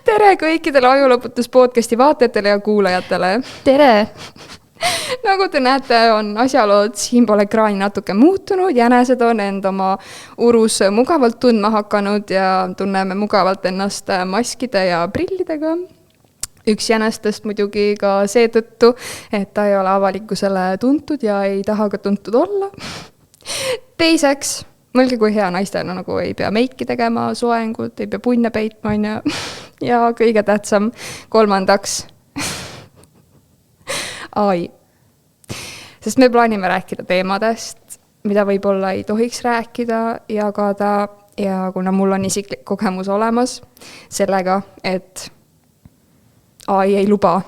Tere kõikidele Ajulõputus podcasti vaatajatele ja kuulajatele. Tere! Nagu te näete, on asjalood siinpool ekraani natuke muutunud. Jänesed on end oma urus mugavalt tundma hakanud ja tunneme mugavalt ennast maskide ja prillidega. Üks jänestest muidugi ka seetõttu, et ta ei ole avalikkusele tuntud ja ei taha ka tuntud olla. Teiseks, mõelge, kui hea naistena nagu ei pea meiki tegema, soengut, ei pea punne peitma ja kõige tähtsam, kolmandaks, AI. Sest me plaanime rääkida teemadest, mida võib-olla ei tohiks rääkida, jagada ja kuna mul on isiklik kogemus olemas sellega, et AI ei luba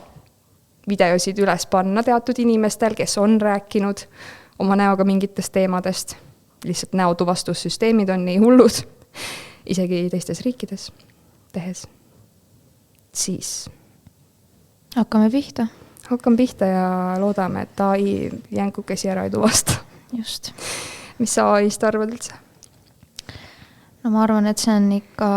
videosid üles panna teatud inimestel, kes on rääkinud oma näoga mingitest teemadest. Lihtsalt näotuvastussüsteemid on nii hullud, isegi teistes riikides tehes. Siis Hakkame pihta. Hakkame pihta ja loodame, et AI jänkukesi ära ei tuvasta. Just. Mis sa AIst arvad üldse? No ma arvan, et see on ikka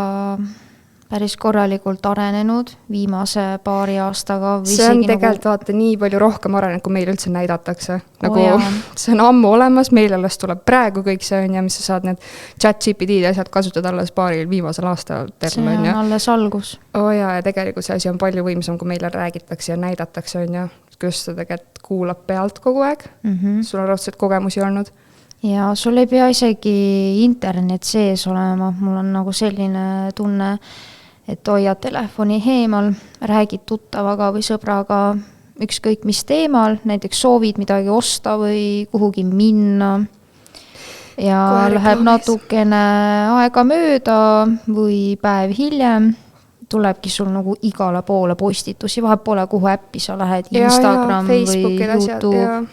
päris korralikult arenenud viimase paari aastaga. See on tegelikult vaata nii palju rohkem arenenud, kui meil üldse näidatakse. Nagu jaa. See on ammu olemas, meil alles tuleb praegu kõik see on ja mis sa saad need ChatGPT ja asjad kasutada alles paaril viimasel aastal. See on alles algus. Ja tegelikult see asi on palju võimsam, kui meile räägitakse ja näidatakse on ja kus sa tegelikult kuulab pealt kogu aeg. Sul on raudselt kogemusi olnud. Ja sul ei pea isegi internet sees olema. Mul on nagu selline tunne, et hoiad telefoni eemal, räägid tuttavaga või sõbraga ükskõik mis teemal, näiteks soovid midagi osta või kuhugi minna ja läheb natukene aega mööda või päev hiljem tulebki sul nagu igale poole postitusi, vahe pole kuhu äppi sa lähed, Instagram või YouTube,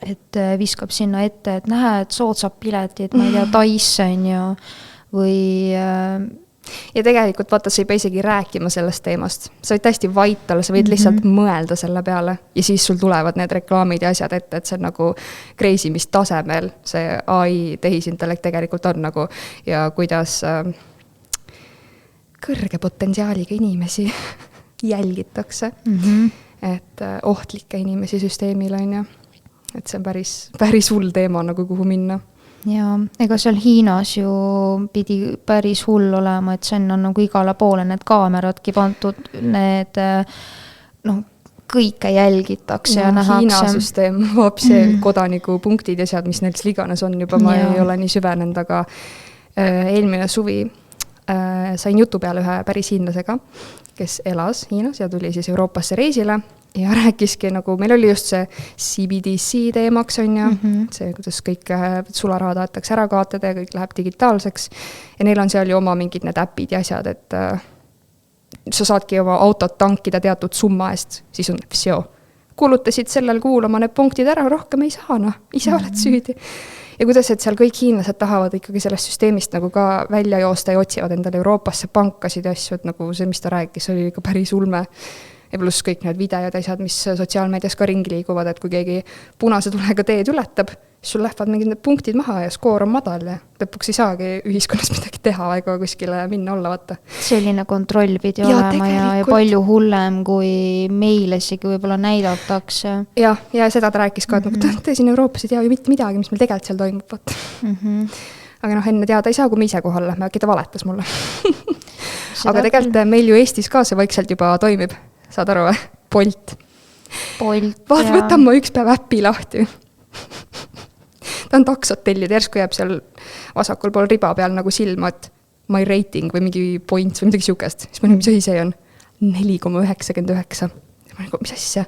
et viskab sinna ette, et näed soodsad piletid, ma ei tea, Tyson ja või ja tegelikult vaata, sa ei pea isegi rääkima sellest teemast. Sa võid hästi vait olla, sa võid lihtsalt mõelda selle peale ja siis sul tulevad need reklaamid ja asjad ette, et see on nagu crazy, mis tasemel see AI tehisintellekt tegelikult on nagu ja kuidas kõrge potentsiaaliga inimesi jälgitakse, et ohtlikke inimesi süsteemil on ja et see on päris hull teema nagu kuhu minna. Ja ega seal Hiinas ju pidi päris hull olema, et sinna on nagu igale poole need kaameradki pantud, need kõike jälgitakse ja nähakse. Hiina süsteem, vaapse kodanikupunktid ja sead, mis neil liganes on juba, ma ei ole nii süvenend, aga eelmine suvi sain jutu peale ühe päris hiinlasega, kes elas Hiinas ja tuli siis Euroopasse reisile ja rääkiski nagu, meil oli just see CBDC teemaks on ja see, kuidas kõik sularaha tahetakse ära kaotada ja kõik läheb digitaalseks ja neil on seal ju oma mingid need äpid ja asjad, et sa saadki oma autot tankida teatud summa eest, siis on всё. Kulutasid sellel kuul oma need punktid ära, rohkem ei saa, ise oled süüdi. Ja kuidas, et seal kõik hiinlased tahavad ikkagi sellest süsteemist nagu ka välja joosta ja otsivad endale Euroopasse pankasid ja asju, et nagu see, mis ta rääkis, oli ikka päris ulme. Ja pluss kõik need videod ja asjad, mis sotsiaalmeedias ka ringi liiguvad, et kui keegi punase tulega teed ületab, siis sul lähevad mingid need punktid maha ja skoor on madal ja lõpuks ei saagi ühiskonnas midagi teha ega kuskile minna olla, vaata. Selline kontroll pidi olema ja palju hullem, kui meile isegi võib-olla näidatakse. Ja seda ta rääkis ka, et te siin Euroopas ei tea ju mitte midagi, mis meil tegelikult seal toimub, vaata. Aga enne teada ei saa, kui me ise kohal lähme, äkki ta valetas mulle. Aga tegelikult meil ju Eestis ka see vaikselt juba toimib. Saad aru või? Bolt. Võtan ma üks päev äppi lahti. Ta on taksot tellida, järsku jääb seal vasakul pool riba peal nagu silma, et my rating või mingi points või midagi siukest. Siis ma mis asi see on? 4,99. Mis asja?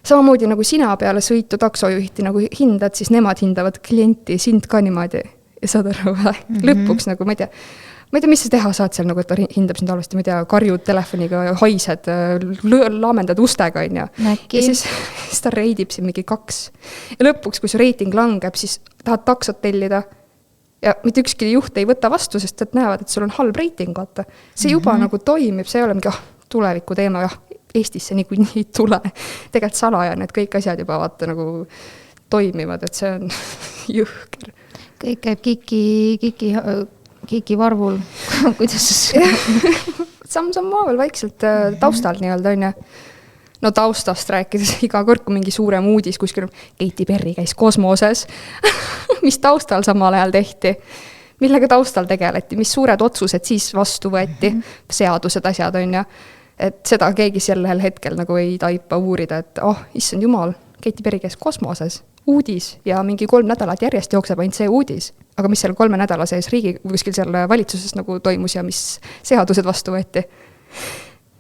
Samamoodi nagu sina peale sõitu taksojuhti nagu hindad, siis nemad hindavad klienti sind ka niimoodi. Ja saad aru või? Lõpuks nagu, ma ei tea, mis sa teha saad seal, nagu, et ta hindab sind halvasti, ma ei tea, karjud telefoniga, haised, laamendad ustega, on ja. Ja siis ta reidib siin mingi 2. Ja lõpuks, kui su reiting langeb, siis tahad taksot tellida ja mitte ükski juht ei võta vastu, sest et näevad, et sul on halb reiting, vaata. See juba nagu toimib, see ei ole mingi tuleviku teema, Eestisse niikuinii ei tule. Tegelikult salaja need kõik asjad juba vaata nagu toimivad, et see on jõhker. kõik käib kiki varvul, kuidas samm-sammhaaval vaikselt taustal nii-öelda on ja no taustast rääkides iga kord, kui mingi suurem uudis kuskil Katy Perry käis kosmoses, mis taustal samal ajal tehti, millega taustal tegeleti, mis suured otsused siis vastu võeti, seadused, asjad on ja et seda keegi sellel hetkel nagu ei taipa uurida, et issand jumal, Katy Perry käis kosmoses, uudis ja mingi 3 nädalat järjest jookseb ainult see uudis, aga mis seal 3 nädala sees kuskil seal valitsuses nagu toimus ja mis seadused vastu võeti.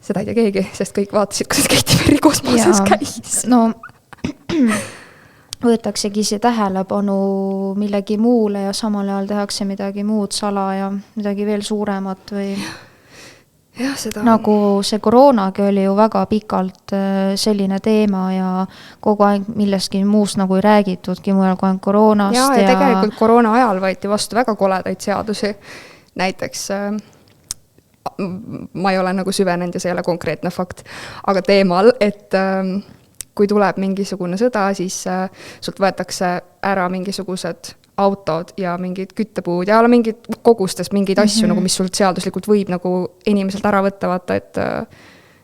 Seda ei tea keegi, sest kõik vaatasid, kuidas Katy Perry kosmoses käis. No, võetaksegi see tähelepanu millegi muule ja samal ajal tehakse midagi muud sala ja midagi veel suuremat või... Ja, seda... Nagu see koroonagi oli ju väga pikalt selline teema ja kogu aeg millestki muust nagu ei räägitudki mujal kui koroonast. Ja tegelikult koroona ajal võeti vastu väga koledaid seadusi. Näiteks, ma ei ole nagu süvenenud ja see ei ole konkreetne fakt, aga teemal, et kui tuleb mingisugune sõda, siis sult võetakse ära mingisugused autod ja mingid küttepuud ja mingid kogustes mingeid asju, nagu mis sult seaduslikult võib nagu inimeselt ära võtta, vaata, et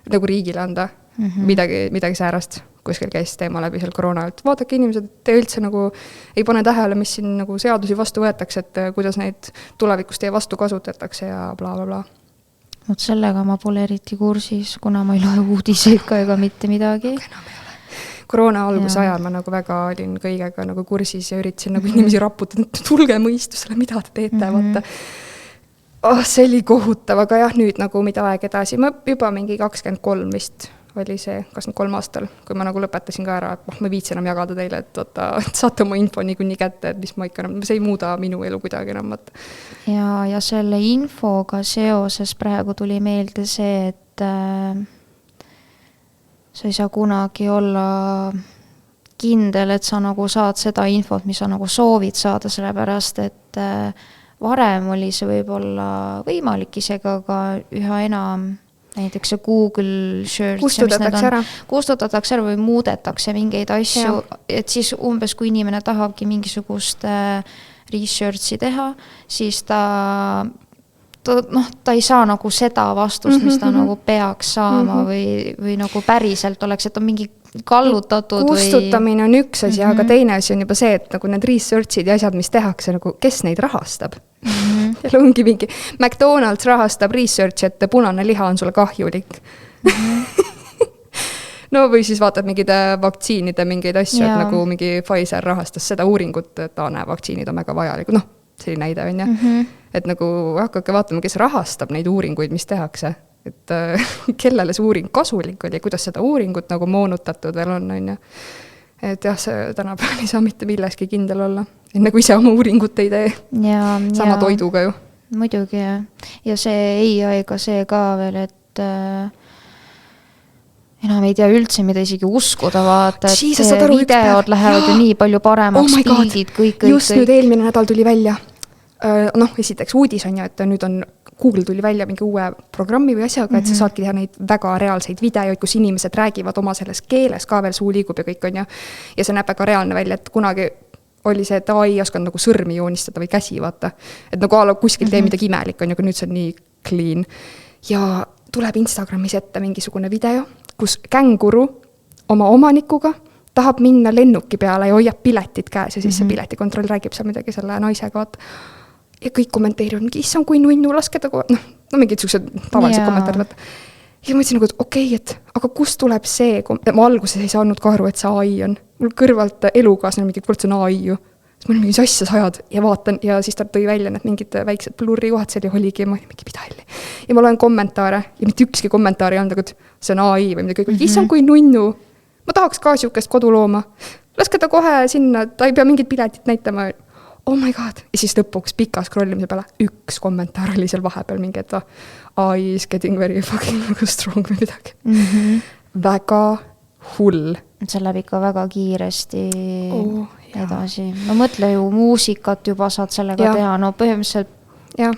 nagu riigile anda midagi säärast. Kuskil käis teema läbi seal koroona, et vaadake inimesed, te üldse nagu ei pane tähele, mis siin nagu seadusi vastu võetakse, et kuidas neid tulevikus teie vastu kasutatakse ja bla bla bla. Vot sellega ma pole eriti kursis, kuna ma ei loe uudiseid ka ega mitte midagi. Koroona alguse ajal ma nagu väga olin kõigega nagu kursis ja üritasin nagu inimesi raputada, et tulge mõistusele, mida te teete, vaata. See oli kohutav, aga jah, nüüd nagu mida aeg edasi. Ma juba mingi 23 vist oli see, 23 aastal, kui ma nagu lõpetasin ka ära, et ma viitsin enam jagada teile, et saate oma info niikuinii kätte, et mis ma ikka enam, see ei muuda minu elu kuidagi enam. Ja selle infoga seoses praegu tuli meelde see, et sa ei saa kunagi olla kindel, et sa nagu saad seda infot, mis sa nagu soovid saada, sellepärast, et varem oli see võib-olla võimalik isegi, aga üha enam näiteks see Google Search kustutatakse ära või muudetakse mingeid asju, et siis umbes kui inimene tahabki mingisugust researchi teha, siis ta ei saa nagu seda vastust, mis ta nagu peaks saama või nagu päriselt oleks, et on mingi kallutatud. Kustutamine on üks asi, aga teine asi on juba see, et nagu need researchid ja asjad, mis tehakse, nagu kes neid rahastab? Ja ongi mingi McDonald's rahastab research, et punane liha on sulle kahjulik. No või siis vaatad mingid vaktsiinide mingeid asju, et nagu mingi Pfizer rahastas seda uuringut, et vaktsiinid on väga vajalik. No, see oli näide on ja. Et nagu hakake vaatama, kes rahastab neid uuringuid, mis tehakse. Et kellele see uuring kasulik oli ja kuidas seda uuringut nagu moonutatud veel on ja. Et jah, see tänapäeval ei saa mitte milleski kindel olla. Enne kui ise oma uuringut ei tee. Sama toiduga ju. Muidugi jah. Ja see AI-ga see ka veel, et enam ei tea üldse, mida isegi uskuda vaata, et videod lähevad ju nii palju paremaks, pildid, kõik. Just nüüd eelmine nädal tuli välja. Esiteks uudis on ja, et nüüd on Google tuli välja mingi uue programmi või asjaga, et sa saadki teha neid väga reaalseid videoid, kus inimesed räägivad oma selles keeles, ka veel suu liigub ja kõik on ja see näeb väga reaalne välja, et kunagi oli see, et AI oskanud nagu sõrmi joonistada või käsi, vaata. Et nagu kuskil tee midagi imelik on, aga nüüd see on nii clean. Ja tuleb Instagramis ette mingisugune video, kus känguru oma omanikuga tahab minna lennuki peale ja hoiab piletit käes ja siis see piletikontroll räägib seal midagi selle naisega, vaata. Ja kõik kommenteerivad, mingi issam, kui nunnu, laske ta kohe. No mingid sellised tavalised kommentaarid. Ja ma mõtlesin, et okei, aga kust tuleb see? Ma alguses ei saanud ka aru, et see AI on. Mul kõrvalt elukaasne mingi kurat, see on AI ju. Siis ma olin mingi asja sajad ja vaatan ja siis ta tõi välja need mingid väiksed blurri kohad, see oligi ja ma olin mingi pidalli. Ja ma loen kommentaare ja mitte ükski kommentaari on, et see on AI või midagi. Issam, kui nunnu. Ma tahaks ka siukest kodulooma. Laske ta kohe sinna, ta ei pea mingit piletit näitama. Oh my god. Ja siis lõpuks pika scrollimise peale üks kommentaar oli seal vahepeal mingi, et AI is getting very fucking strong või midagi. Väga hull. See läheb ikka väga kiiresti edasi. No mõtle ju muusikat juba saad sellega teha. No põhimõtteliselt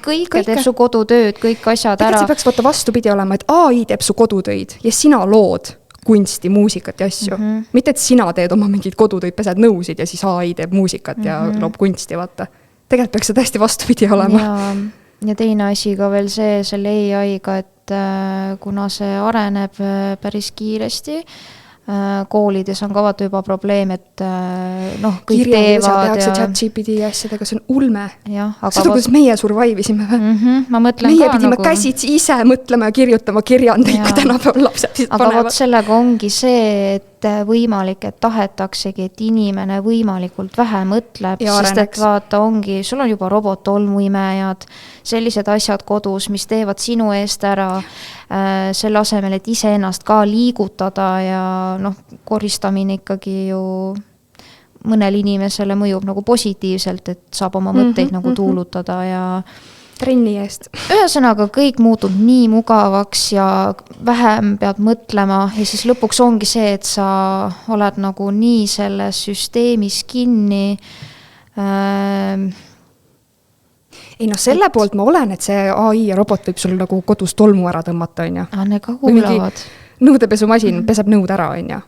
kõike teeb su kodutööd, kõik asjad ära. See peaks võtta vastupidi olema, et AI teeb su kodutöid ja sina lood kunsti, muusikat ja asju. Mitte, et sina teed oma mingid kodutöid, pesed nõusid ja siis AI teeb muusikat ja loob kunsti, vaata. tegelikult peaks see täiesti vastupidi olema. Ja teine asi ka veel selle AI-ga, et kuna see areneb päris kiiresti, koolides on ka vaata juba probleem, et kõik teevad tehakse ChatGPT asjadega, see on ulme. Aga seda, kuidas meie survive isime või? Ma mõtlen meie pidime käsitsi ise mõtlema ja kirjutama kirjandeid, kui tänapäeval lapsed siis panevad. Aga vot sellega ongi see, et võimalik, et tahetaksegi, et inimene võimalikult vähe mõtleb, sest et vaata ongi, sul on juba robot-tolmuimejad, sellised asjad kodus, mis teevad sinu eest ära, selle asemel, et ise ennast ka liigutada ja koristamine ikkagi ju mõnel inimesele mõjub nagu positiivselt, et saab oma mõtteid nagu tuulutada ja trenni eest. Ühesõnaga, kõik muutub nii mugavaks ja vähem pead mõtlema ja siis lõpuks ongi see, et sa oled nagu nii selles süsteemis kinni. Ei selle poolt ma olen, et see AI ja robot võib sul nagu kodus tolmu ära tõmmata, on ja. Need ka kuulavad. Nõudepesumasin peseb nõud ära, on ja.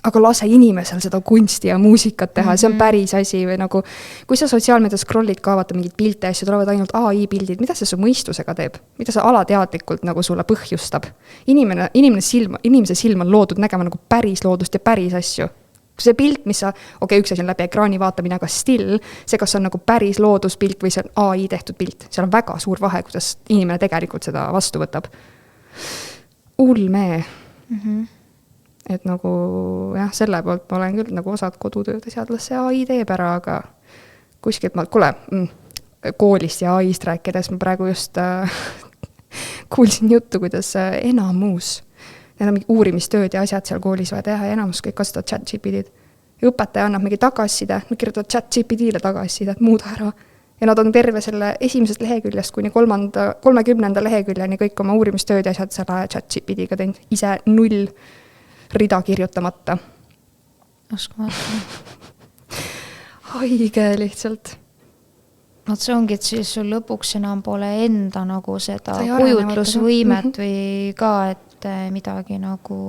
Aga lase inimesel seda kunsti ja muusikat teha, see on päris asi või nagu, kui sa sotsiaalmeedias scrollid ka vaata mingid pilte asju, tulevad ainult AI pildid, mida see su mõistusega teeb? Mida see alateadlikult nagu sulle põhjustab? Inimese silm on loodud nägema nagu päris loodust ja päris asju. See pilt, mis sa, üks asi on läbi ekraani vaatamine, aga still, see kas on nagu päris looduspilt või see on AI tehtud pilt. Seal on väga suur vahe, kuidas inimene tegelikult seda vastu võtab. Ulme. Et nagu jah, selle poolt ma olen küll nagu osad kodutööd ja seadlas see AI teeb ära, aga kuskilt koolist ja AI-st rääkides ma praegu just kuulsin juttu, kuidas enamus, need on mingi uurimistööd ja asjad seal koolis vaja teha ja enamus kõik kasutavad ChatGPT-d. Ja õpetaja annab mingi tagasiside, nad kirjutavad ChatGPT-le tagasiside, et muuda ära. Ja nad on terve selle esimesest leheküljest kuni 30. leheküljeni kõik oma uurimistööd ja asjad selle ChatGPT-ga teinud ise 0 rida kirjutamata. Haige lihtsalt. See ongi, et siis sul lõpuks enam pole enda nagu seda kujutlusvõimet või ka, et midagi nagu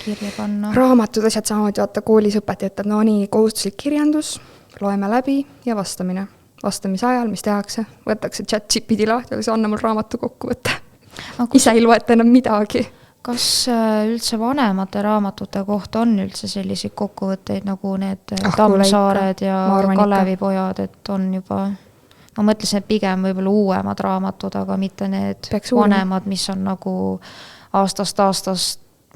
kirja panna. Raamatud asjad samamoodi, vaata koolis õpetaja ütleb, nii kohustuslik kirjandus, loeme läbi ja vastamine. Vastamise ajal, mis tehakse, võtakse ChatGPT lahti, aga anna mul raamatu kokku võtta. Ise ei loeta enam midagi. Kas üldse vanemate raamatute kohta on üldse selliseid kokkuvõtteid nagu need Tammsaared ja Kalevipojad, et on juba, ma mõtlesin, et pigem võib-olla uuemad raamatud, aga mitte need vanemad, mis on nagu aastast,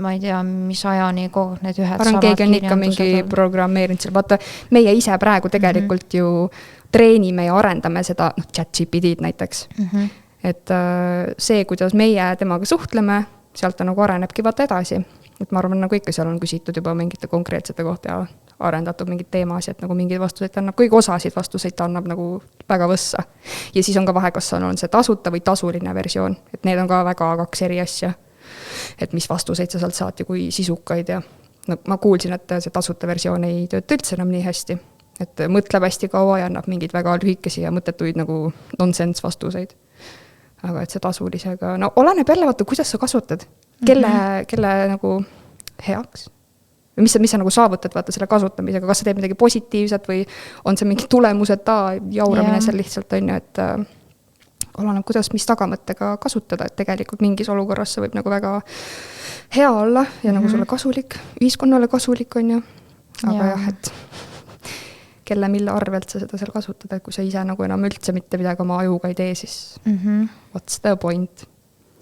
ma ei tea, mis ajani need ühed samad keegi on ikka mingi programmeerinud seal. Vaata, meie ise praegu tegelikult ju treenime ja arendame seda ChatGPT-d näiteks. Et see, kuidas meie temaga suhtleme, sealt ta nagu arenebki vaata edasi. Et ma arvan, nagu ikka seal on küsitud juba mingite konkreetsete kohta ja arendatud mingid teemasid, et nagu mingeid vastuseid ta annab, kõige osasid vastuseid ta annab nagu väga võssa. Ja siis on ka vahe, kas on see tasuta või tasuline versioon. Et need on ka väga 2 eri asja. Et mis vastuseid sa sealt saad ja kui sisukaid ja ma kuulsin, et see tasuta versioon ei tööta üldse enam nii hästi. Et mõtleb hästi kaua ja annab mingid väga lühikesi ja mõttetuid nagu nonsense vastuseid. Aga et see tasulisega, oleneb jälle vaata, kuidas sa kasutad, kelle nagu heaks. Mis sa nagu saavutad vaata selle kasutamisega, kas sa teed midagi positiivset või on see mingi tulemused jauramine seal lihtsalt on ju, et oleneb, kuidas, mis tagamõttega kasutada, et tegelikult mingis olukorras see võib nagu väga hea olla ja nagu sulle kasulik, ühiskonnale kasulik on ju, aga jah, et kelle mille arvelt sa seda seal kasutada, et kui sa ise nagu enam üldse mitte midagi oma ajuga ei tee, siis what's the point?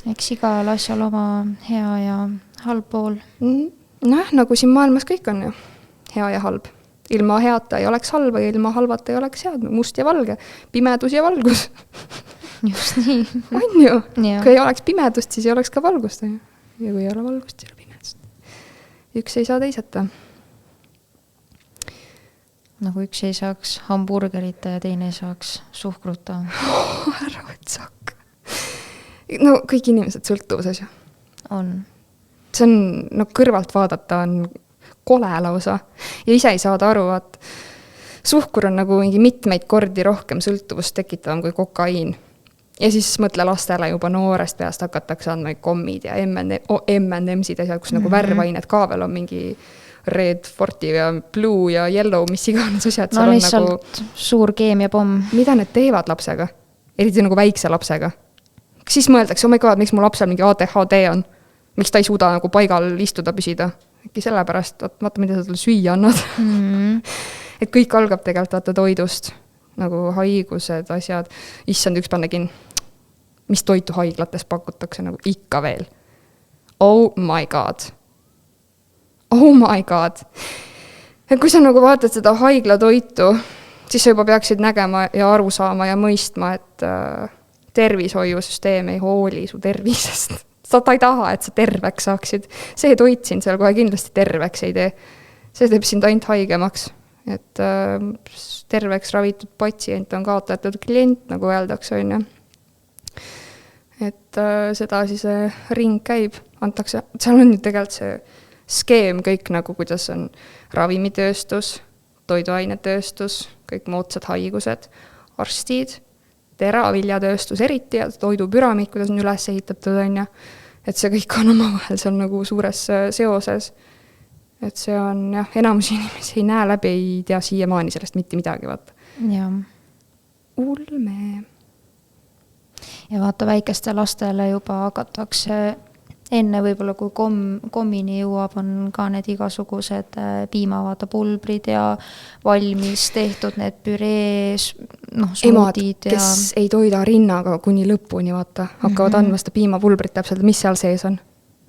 Eks igal asjal oma hea ja halb pool. Nagu siin maailmas kõik on ju, hea ja halb. Ilma heata ei oleks halba ja ilma halvata ei oleks head, must ja valge, pimedus ja valgus. Just nii. On ju, kui ei oleks pimedust, siis ei oleks ka valgust. Ja kui ei ole valgust, siis ei ole pimedust. Üks ei saa teiseta. Nagu üks ei saaks hamburgerita ja teine ei saaks suhkruta. Ära võtsak. Kõik inimesed sõltuvuses ju. On. See on, kõrvalt vaadata on kole lausa. Ja ise ei saada aru, et suhkur on nagu mingi mitmeid kordi rohkem sõltuvust tekitavam kui kokaiin. Ja siis mõtle lastele juba noorest peast hakatakse andma kommid ja M&M'sid asjad, kus nagu värvained ka veel on mingi red, forti ja blue ja yellow, mis iganes asjad. No lihtsalt nagu, suur keemiapomm. Mida need teevad lapsega? Eriti nagu väikse lapsega. Siis mõeldakse, oh my god, miks mu lapsel mingi ADHD on? Miks ta ei suuda nagu paigal istuda püsida? Äkki sellepärast, vaata, mida sa talle süüa annad. Et kõik algab tegelikult vaata toidust. Nagu haigused, asjad. Issand, üks nägin, mis toitu haiglates pakutakse nagu ikka veel. Oh my god. Oh my god. Ja kui sa nagu vaatad seda haigla toitu, siis sa juba peaksid nägema ja aru saama ja mõistma, et tervishoiusüsteem ei hooli su tervisest. Ta ei taha, et sa terveks saaksid. See toit siin seal kohe kindlasti terveks ei tee. See teeb sind ainult haigemaks. Et terveks ravitud patsient on kaotatud klient, nagu öeldakse, on ju. Et seda siis ring käib, antakse, seal on ju tegelikult see skeem kõik nagu, kuidas on ravimitööstus, toiduainetööstus, kõik moodsad haigused, arstid, teraviljatööstus eriti ja toidupüramiid, kuidas on üles ehitatud, on ju. Et see kõik on omavahel seal nagu suures seoses. Et see on jah, enamus inimesi ei näe läbi, ei tea siiamaani sellest mitte midagi, vaata. Ja. Ulme. Ja vaata, väikeste lastele juba hakatakse enne võib-olla, kui kommini jõuab, on ka need igasugused piimavaata pulbrid ja valmis tehtud need pürees, smuutid. Emad, kes ei toida rinnaga kuni lõpuni, vaata, hakkavad andma seda piimapulbrit täpselt, mis seal sees on.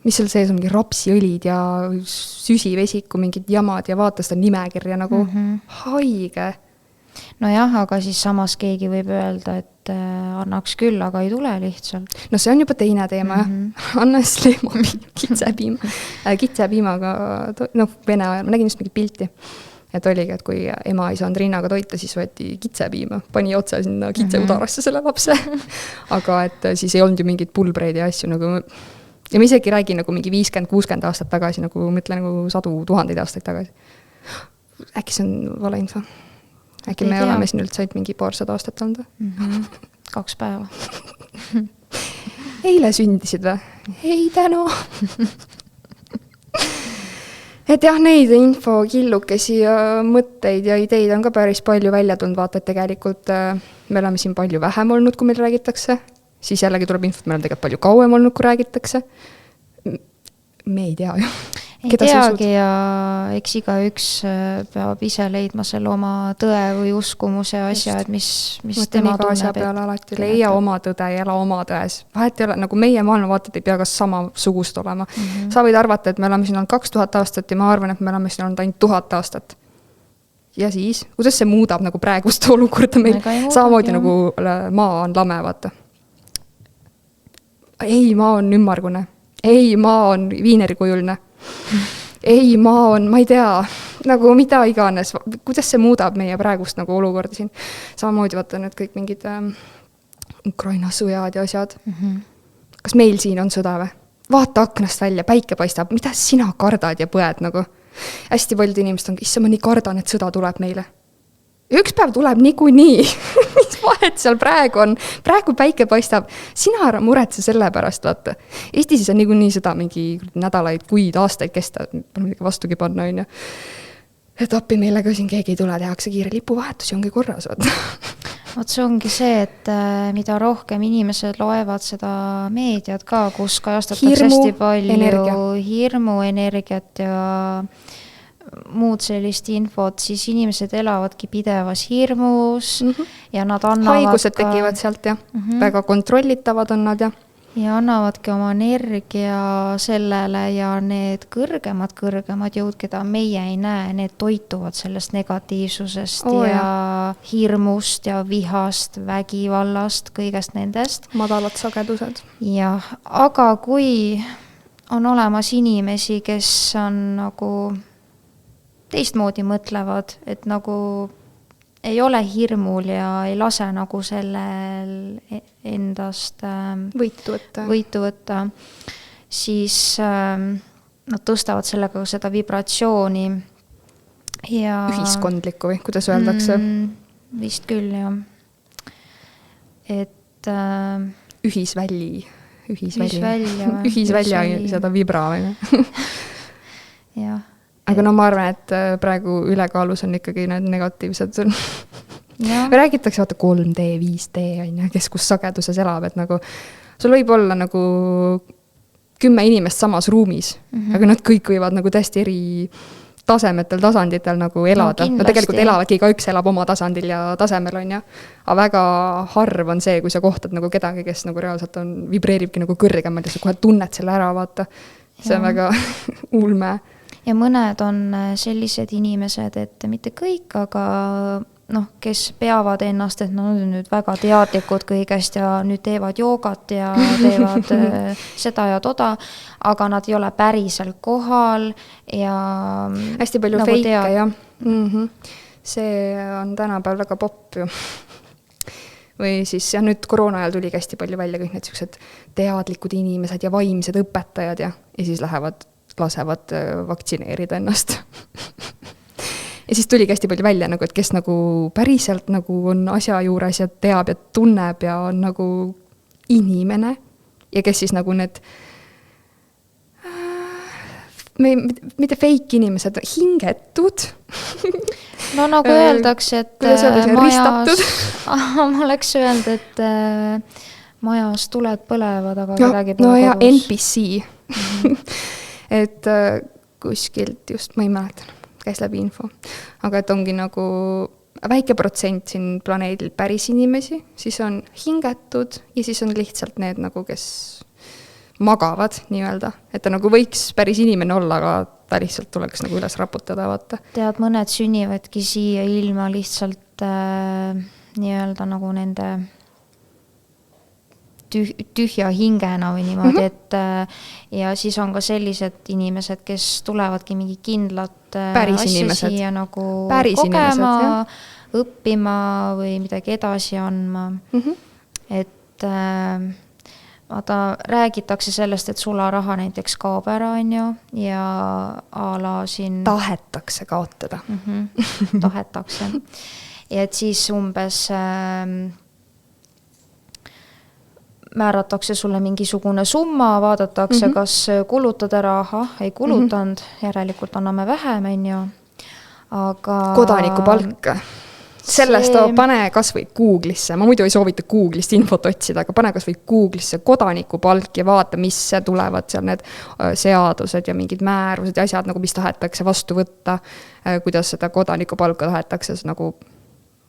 Mis seal sees on mingi rapsiõlid ja süsivesiku mingid jamad ja vaata seda nimekirja nagu haige. No jah, aga siis samas keegi võib öelda, et annaks küll, aga ei tule lihtsalt. No see on juba teine teema, Anna Slema kitsepiima. Kitsepiimaga, vene ajal, ma nägin just mingi pilti. Et oligi, et kui ema ei saanud rinnaga toita, siis võeti kitsepiima. Pani otse sinna kitseudarasse selle lapse. Aga et siis ei olnud ju mingid pulbreid ja asju nagu... Ja ma isegi räägin nagu mingi 50-60 aastat tagasi, nagu mõtlen nagu 100,000 aastaid tagasi. Äkki see on vale info? Äkki me oleme siin üldse mingi 200 aastat olnud? 2 päeva. Eile sündisid või? Ei tänu. Et jah, neid infokillukesi ja mõtteid ja ideid on ka päris palju välja tulnud, vaata, et tegelikult me oleme siin palju vähem olnud, kui meil räägitakse. Siis jällegi tuleb infot, meil on tegelikult palju kauem olnud, kui räägitakse. Me ei tea ju. Ei teagi ja eks iga üks peab ise leidma selle oma tõe või uskumuse asja, et mis tema tunneb. Alati leia oma tõde ja ela oma tões. Vahet ei ole, nagu meie maailmavaated ei pea kas samasugust olema. Sa võid arvata, et me oleme siin olnud 2000 aastat ja ma arvan, et me oleme siin olnud ainult 1000 aastat. Ja siis, kuidas see muudab nagu praegust olukorda meil? Samamoodi nagu maa on lame, vaata. Ei, maa on ümmargune. Ei, maa on viinerikujuline. Ei, maa on, ma ei tea, nagu mida iganes. Kuidas see muudab meie praegust nagu olukorda siin? Samamoodi vaata need kõik mingid Ukraina sõjad ja asjad. Kas meil siin on sõda või? Vaata aknast välja, päike paistab. Mida sina kardad ja põed nagu? Hästi paljud inimesed on, issa ma nii kardan, et sõda tuleb meile. Ja üks päev tuleb niikuinii. Mis vahet seal praegu on? Praegu päike paistab. Sina ära muretse selle pärast, vaata. Eestis on niikuinii seda mingi nädalaid, kuid, aastaid kesta. Vastugi panna, on ju. Et appi meile ka siin keegi ei tule, tehakse kiire lipuvahetus ja ongi korras, vaata. Vot see ongi see, et mida rohkem inimesed loevad seda meediat ka, kus kajastatakse hästi palju hirmu, energiat ja muud sellist infot, siis inimesed elavadki pidevas hirmus ja nad annavad haigused tekivad sealt, jah. Väga kontrollitavad on nad, jah. Ja annavadki oma energia sellele ja need kõrgemad jõud, keda meie ei näe, need toituvad sellest negatiivsusest hirmust ja vihast, vägivallast, kõigest nendest. Madalad sagedused. Jah, aga kui on olemas inimesi, kes on nagu teistmoodi mõtlevad, et nagu ei ole hirmul ja ei lase nagu sellel endast võitu võtta, siis nad tõstavad sellega seda vibratsiooni. Ja ühiskondlikku või kuidas öeldakse? Vist küll, jah. Et et ühisvälja seda vibra või jah. Aga no ma arvan, et praegu ülekaalus on ikkagi need negatiivsed räägitakse, vaata 3D, 5D kes kus sageduses elab, et nagu sul võib olla nagu 10 inimest samas ruumis, aga nad kõik võivad nagu täiesti eri tasemetel, tasanditel nagu elada. No tegelikult elavadki, igaüks elab oma tasandil ja tasemel on ja. Aga väga harv on see, kui sa kohtad nagu kedagi, kes nagu reaalselt vibreeribki nagu kõrgemalt ja sa kohe tunned selle ära, vaata. See on väga ulme. Ja mõned on sellised inimesed, et mitte kõik, aga kes peavad ennast, et nad on nüüd väga teadlikud kõigest ja nüüd teevad joogat ja teevad seda ja toda, aga nad ei ole päriselt kohal ja hästi palju nagu feike, jah. See on tänapäeval väga popp ju. Või siis nüüd koroona ajal tuligi hästi palju välja kõik need sellised teadlikud inimesed ja vaimsed õpetajad ja siis lasevad vaktsineerida ennast. Ja siis tuligi hästi palju välja, et kes nagu päriselt nagu on asja juures ja teab ja tunneb ja on nagu inimene ja kes siis nagu need mitte fake inimesed, hingetud. No nagu öeldakse, et majas, ma oleks öelnud, et majas tuled põlevad, aga kedagi pole kodus. Ja NPC. Et kuskilt just, ma ei mäletan. Käis läbi info. Aga et ongi nagu väike protsent siin planeedil päris inimesi, siis on hingetud ja siis on lihtsalt need nagu, kes magavad nii-öelda. Et ta nagu võiks päris inimene olla, aga ta lihtsalt tuleks nagu üles raputada, vaata. Tead, mõned sünnivadki siia ilma lihtsalt nii-öelda nagu nende tühja hingena või niimoodi, et ja siis on ka sellised inimesed, kes tulevadki mingi kindlat asja siia nagu kogema, õppima või midagi edasi andma. Et vaata, räägitakse sellest, et sularaha näiteks kaob ära on ju, ja a la siin tahetakse kaotada. Tahetakse. Ja et siis umbes määratakse sulle mingisugune summa, vaadatakse, kas kulutad ära, ei kulutanud, järelikult anname vähem, on ju. Aga kodanikupalk. Sellest pane kas või Google'isse, ma muidu ei soovita Google'ist infot otsida, aga pane kas või Google'isse kodanikupalk ja vaata, mis tulevad seal need seadused ja mingid määrused ja asjad, nagu mis tahetakse vastu võtta, kuidas seda kodanikupalka tahetakse nagu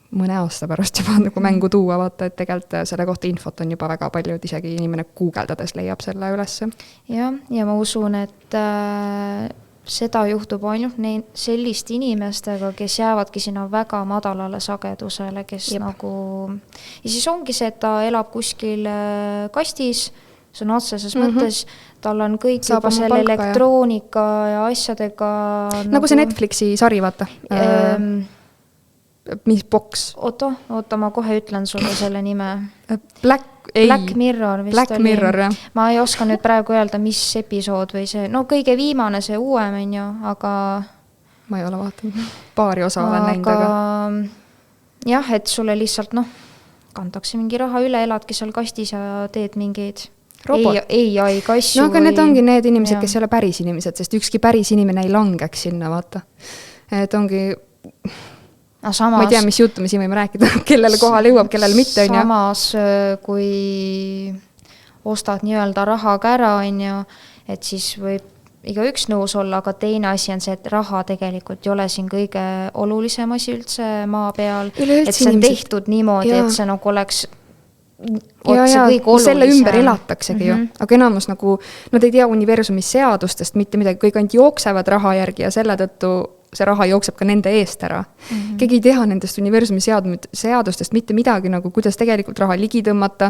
mõne aasta pärast juba nagu mängu tuua, vaata, et tegelikult selle kohta infot on juba väga palju, et isegi inimene guugeldades leiab selle ülesse. Ja ma usun, et seda juhtub ainult sellist inimestega, kes jäävadki sinna väga madalale sagedusele, kes nagu ja siis ongi see, et ta elab kuskil kastis, see on otseses mõttes, tal on kõik juba selle elektroonika ja asjadega nagu see Netflixi sari, vaata. Mis boks? Oota, ma kohe ütlen sulle selle nime. Black Mirror vist Black oli. Mirror, jah. Ma ei oska nüüd praegu öelda, mis episood või see, no kõige viimane, see uuem on ju, aga ma ei ole vaatanud, paari osa olen näinud, aga jah, et sulle lihtsalt kantakse mingi raha üle, eladki seal kastis ja teed mingeid AI kasju. No aga need ongi need inimesed, kes ei ole päris inimesed, sest ükski päris inimene ei langeks sinna, vaata. Et ongi samas, ma ei tea, mis juttu me siin võime rääkida, kellele kohale jõuab, kellele mitte on. Samas, kui ostad nii-öelda rahaga ära, on ju, et siis võib igaüks nõus olla, aga teine asi on see, et raha tegelikult ei ole siin kõige olulisem asi üldse maa peal. Et see on tehtud niimoodi, et see nagu oleks selle ümber elataksegi ju, aga enamus nagu, nad ei tea universumis seadustest mitte midagi, kõik ainult jooksevad raha järgi ja selle tõttu see raha jookseb ka nende eest ära. Keegi ei tea nendest universumi seadustest mitte midagi, nagu kuidas tegelikult raha ligi tõmmata,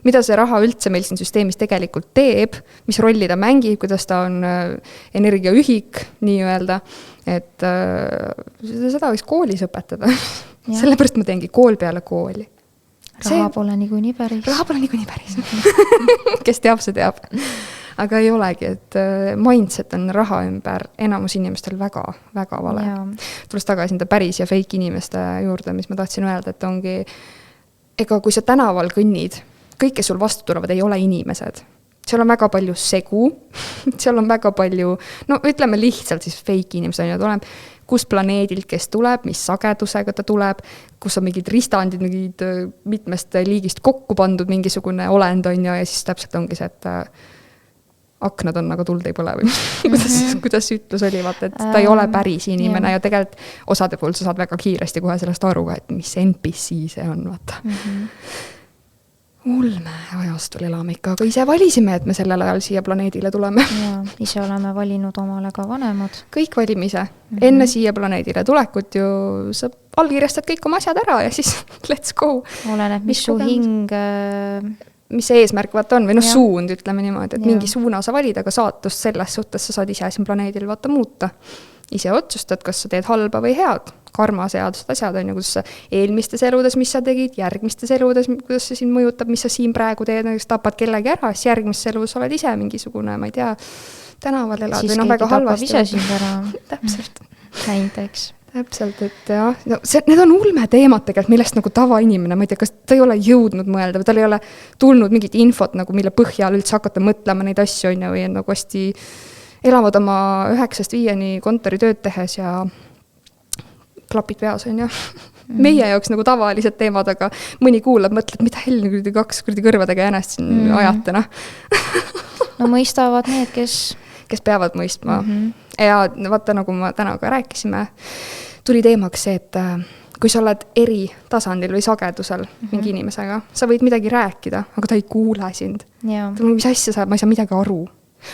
mida see raha üldse meil siin süsteemis tegelikult teeb, mis rolli ta mängib, kuidas ta on energiaühik, nii-öelda, et seda võiks koolis õpetada. Sellepärast ma teengi kool peale kooli. Raha pole niikuinii päris. Raha pole niikuinii päris. Kes teab, see teab. Aga ei olegi, et mindset on raha ümber enamus inimestel väga, väga vale. Tulles tagasi enda päris ja fake inimeste juurde, mis ma tahtsin öelda, et ongi, ega kui sa tänaval kõnnid, kõik, kes sul vastu tulevad, ei ole inimesed. Seal on väga palju segu, seal on väga palju, no ütleme lihtsalt siis fake inimesed on ju, tuleb, kus planeedilt, kes tuleb, mis sagedusega ta tuleb, kus on mingid ristandid, mingid mitmest liigist kokku pandud mingisugune olend on ju, ja siis täpselt ongi see, et aknad on nagu tuld ei põle või kuidas ütlus oli, vaata, et ta ei ole päris inimene ja tegelikult osade puhul sa saad väga kiiresti kohe sellest aru, et mis NPC see on, vaata. Ulme ajastul elame ikka, aga ise valisime, et me sellel ajal siia planeedile tuleme. Ja, ise oleme valinud omale ka vanemad. Kõik valime ise. Enne siia planeedile tulekut ju sa allkirjastad kõik oma asjad ära ja siis let's go. Oleneb, mis su hing... Mis see eesmärk vaata on, või suund, ütleme niimoodi, et mingi suuna sa valid, aga saatust selles suhtes sa saad ise siin planeedil vaata muuta. Ise otsustad, kas sa teed halba või head. Karmaseadused asjad on ju, kuidas sa eelmistes eludes, mis sa tegid, järgmistes eludes, kuidas see siin mõjutab, mis sa siin praegu teed, näiteks tapad kellegi ära, siis järgmises elus oled ise mingisugune, ma ei tea, tänaval elad siis või väga halvasti. Siis keegi tapab ise sind ära. Täpselt. Näiteks. Täpselt, et jah, no, need on ulme teemad tegelikult, millest nagu tavainimene, ma ei tea, kas ta ei ole jõudnud mõelda või tal ei ole tulnud mingit infot, nagu mille põhjal üldse hakata mõtlema neid asju on ju, või nagu hästi elavad oma 9-5 kontoritööd tehes ja klapid peas on ju. Meie jaoks nagu tavalised teemad, aga mõni kuulab, mõtleb, mida hell nagu 2 kõrvadega jänest siin ajatena. No mõistavad need, kes peavad mõistma. Ja vaata, nagu ma täna ka rääkisime, tuli teemaks see, et kui sa oled eri tasandil või sagedusel mingi inimesega, sa võid midagi rääkida, aga ta ei kuule sind. Mis asja saab, ma ei saa midagi aru.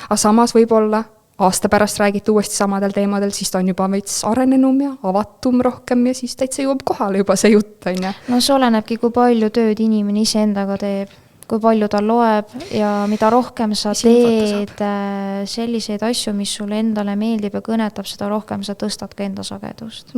Aga samas võib-olla aasta pärast räägid uuesti samadel teemadel, siis ta on juba veits arenenum ja avatum rohkem ja siis täitsa jõuab kohale juba see jutt. On ja? No see olenebki, kui palju tööd inimene ise endaga teeb, kui palju ta loeb ja mida rohkem sa teed selliseid asju, mis sulle endale meeldib ja kõnetab, seda rohkem sa tõstad ka enda sagedust.